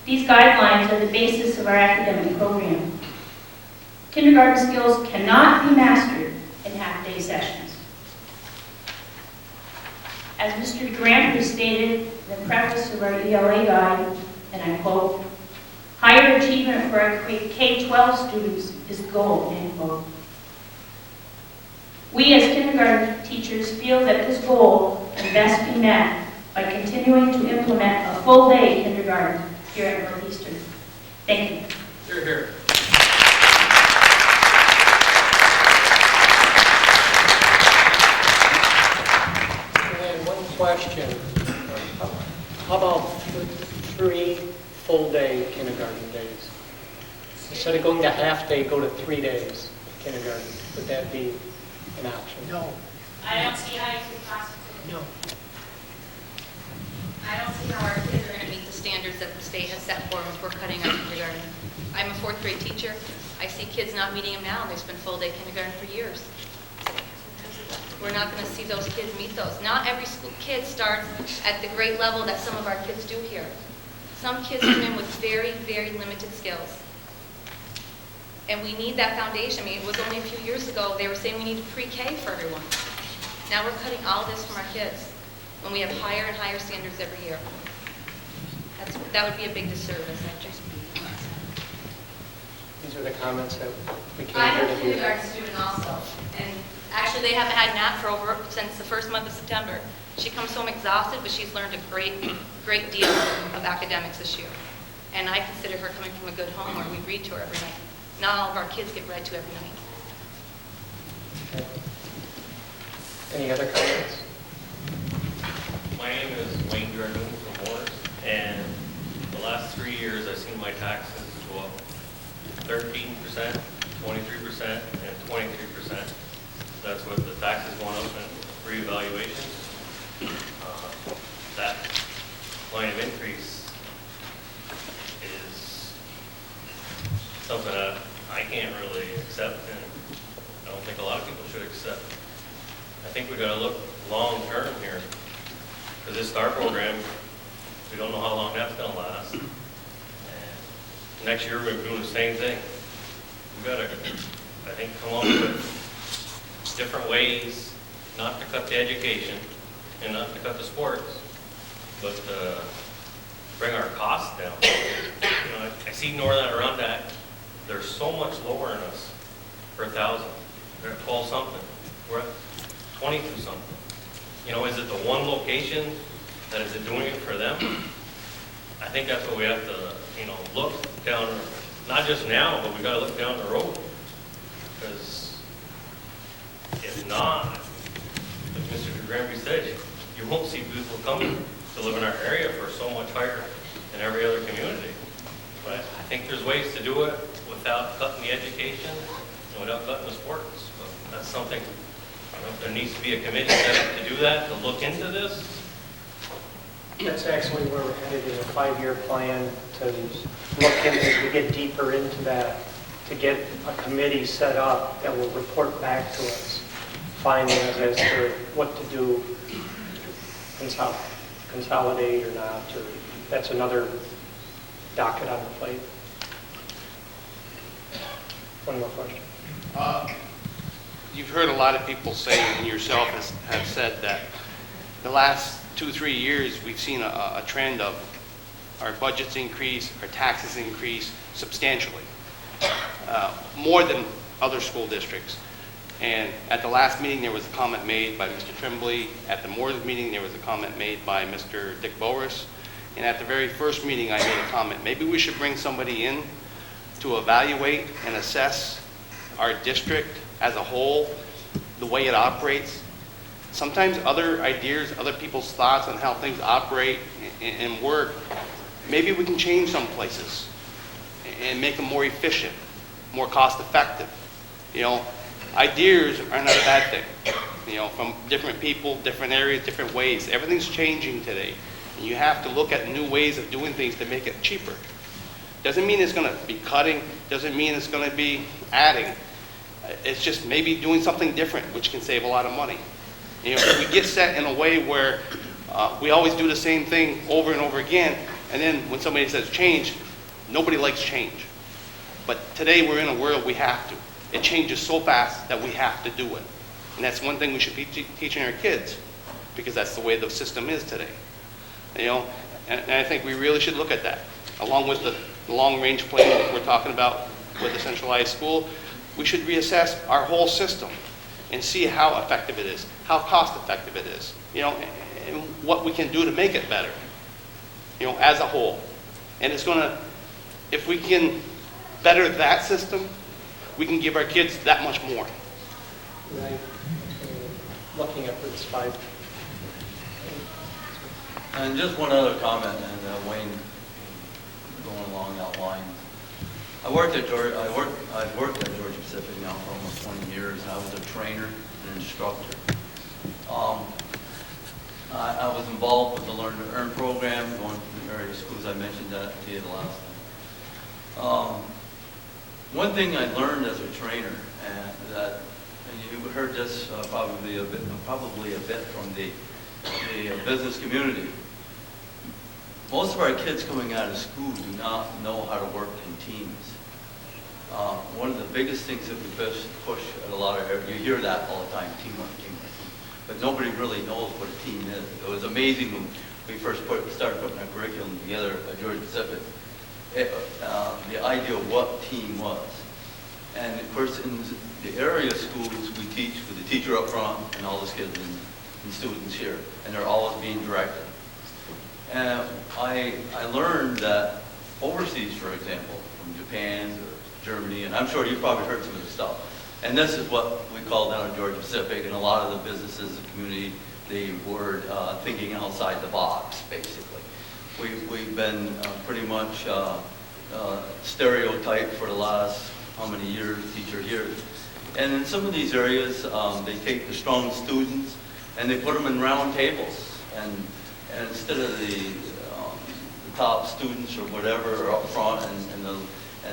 These guidelines are the basis of our academic program. Kindergarten skills cannot be mastered in half-day sessions. As Mr. DeGrant stated in the preface of our ELA guide, and I quote, "Higher achievement for our K-12 students is the goal," end quote. We as kindergarten teachers feel that this goal can best be met by continuing to implement a full-day kindergarten here at Northeastern. Thank you. Here, here. And one question, how about 3 full-day kindergarten days? Instead of going to half-day, go to 3 days kindergarten. Would that be an option? No. I don't see how you could possibly. No. I don't see how our kids are going to meet the standards that the state has set for them if we're cutting our kindergarten. I'm a 4th grade teacher. I see kids not meeting them now. There's been full-day kindergarten for years. We're not going to see those kids meet those. Not every school kid starts at the grade level that some of our kids do here. Some kids come in with very, very limited skills. And we need that foundation. I mean, it was only a few years ago they were saying we need pre-K for everyone. Now we're cutting all this from our kids when we have higher and higher standards every year. That would be a big disservice. These are the comments that we came I'm here a to hear. kindergarten student also, and actually they haven't had nap for since the first month of September. She comes home exhausted, but she's learned a great deal of academics this year. And I consider her coming from a good home where we read to her every night. Not all of our kids get read to every night. Okay. Any other comments? My name is Wayne Jardoon from Morris, and the last 3 years I've seen my taxes go up 13%, 23%, and 23%. That's what the taxes going up and reevaluations. That line of increase is something that I can't really accept, and I don't think a lot of people should accept. I think we got to look long term here, because this STAR program, we don't know how long that's going to last. And next year we're doing the same thing. We got to, I think, come up with different ways not to cut the education and not to cut the sports, but bring our costs down. You know, I see Northern Adirondack, they're so much lower than us per 1,000. They're at 12 something. We're at 22 something. You know, is it the one location that is it doing it for them? I think that's what we have to, you know, look down, not just now, but we got to look down the road. Because if not, as Mr. DeGranby said, you won't see people coming to live in our area for so much higher than every other community. But I think there's ways to do it without cutting the education and without cutting the sports. So that's something, I don't know if there needs to be a committee set up to do that, to look into this. That's actually where we're headed in a 5-year plan to look into, to get deeper into that, to get a committee set up that will report back to us findings as to what to do, consolidate or not, or that's another docket on the plate. One more question. You've heard a lot of people say, and yourself have said that the last 2-3 years we've seen a trend of our budgets increase, our taxes increase substantially, more than other school districts. And at the last meeting there was a comment made by Mr. Tremblay. At the Moore's meeting there was a comment made by Mr. Dick Boris. And at the very first meeting I made a comment, maybe we should bring somebody in to evaluate and assess our district as a whole, the way it operates. Sometimes other ideas, other people's thoughts on how things operate and work, maybe we can change some places and make them more efficient, more cost effective. You know, ideas are not a bad thing. You know, from different people, different areas, different ways. Everything's changing today. And you have to look at new ways of doing things to make it cheaper. Doesn't mean it's going to be cutting, doesn't mean it's going to be adding. It's just maybe doing something different, which can save a lot of money. You know, we get set in a way where we always do the same thing over and over again, and then when somebody says change, nobody likes change. But today we're in a world we have to. It changes so fast that we have to do it. And that's one thing we should be teaching our kids, because that's the way the system is today. You know, and I think we really should look at that. Along with the long-range plan that we're talking about with the centralized school, we should reassess our whole system and see how effective it is, how cost-effective it is, you know, and what we can do to make it better, you know, as a whole. And it's going to, if we can better that system, we can give our kids that much more. Right. Looking at this 5. And just one other comment, and Wayne, going along that line. I've worked at Georgia Pacific now for almost 20 years. I was a trainer and instructor. I was involved with the Learn to Earn program, going to the various schools. I mentioned that to you the last time. One thing I learned as a trainer, and you heard this probably a bit from the business community. Most of our kids coming out of school do not know how to work in teams. One of the biggest things that we push at a lot of areas, you hear that all the time, teamwork, but nobody really knows what a team is. It was amazing when we first started putting our curriculum together at Georgia Pacific, the idea of what team was. And of course, in the area schools, we teach with the teacher up front and all the kids and students here, and they're always being directed. And I learned that overseas, for example, from Japan or Germany, and I'm sure you've probably heard some of this stuff. And this is what we call down at Georgia Pacific, and a lot of the businesses, the community, the word thinking outside the box, basically. We've been pretty much stereotyped for the last how many years, teacher years. And in some of these areas, they take the strong students and they put them in round tables. And instead of the top students or whatever are up front and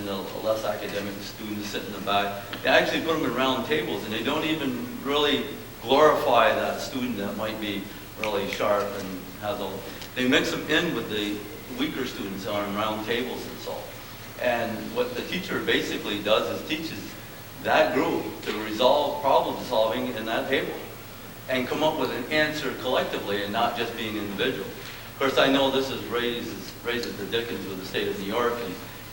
the less academic students sit in the back, they actually put them in round tables, and they don't even really glorify that student that might be really sharp and has all. They mix them in with the weaker students on round tables and so. And what the teacher basically does is teaches that group to resolve problem solving in that table and come up with an answer collectively and not just being individual. Of course, I know this raises the dickens with the state of New York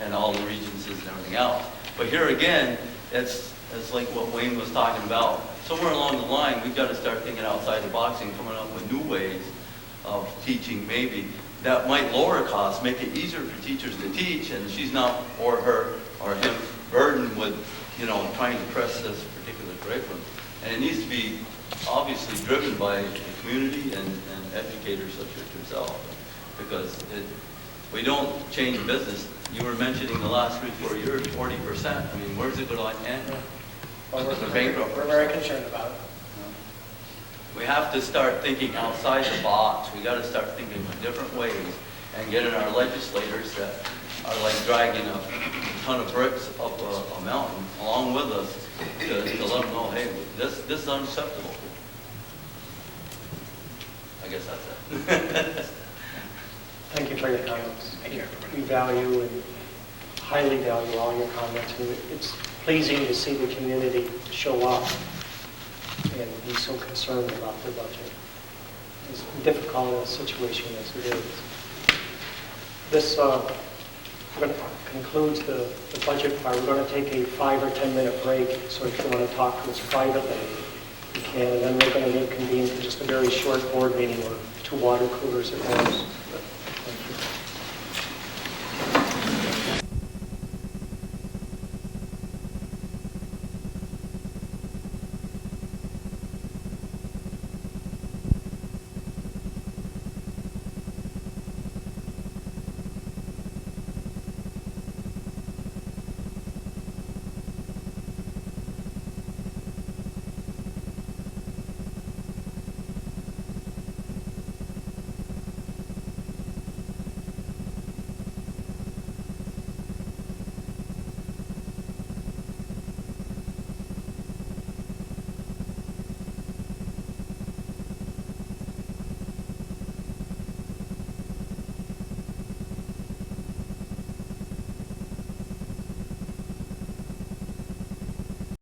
and all the regencies and everything else. But here again, it's like what Wayne was talking about. Somewhere along the line, we've got to start thinking outside the box and coming up with new ways of teaching, maybe that might lower costs, make it easier for teachers to teach, and she's not, or her or him, burdened with, you know, trying to press this particular curriculum. And it needs to be obviously driven by the community and educators such as yourself, because we don't change business. You were mentioning the last 3-4 years, 40%. I mean, where's it going to end? Well, we're very concerned about it. We have to start thinking outside the box. We got to start thinking in different ways and getting our legislators that are like dragging a ton of bricks up a mountain along with us to let them know, hey, this is unacceptable. I guess that's it. Thank you for your comments. We value and highly value all your comments. And it's pleasing to see the community show up and be so concerned about their budget. As difficult a situation as it is. This concludes the budget part. We're going to take a 5 or 10 minute break, so if you want to talk to us privately, you can, and then we're going to reconvene for just a very short board meeting or 2 water coolers at most.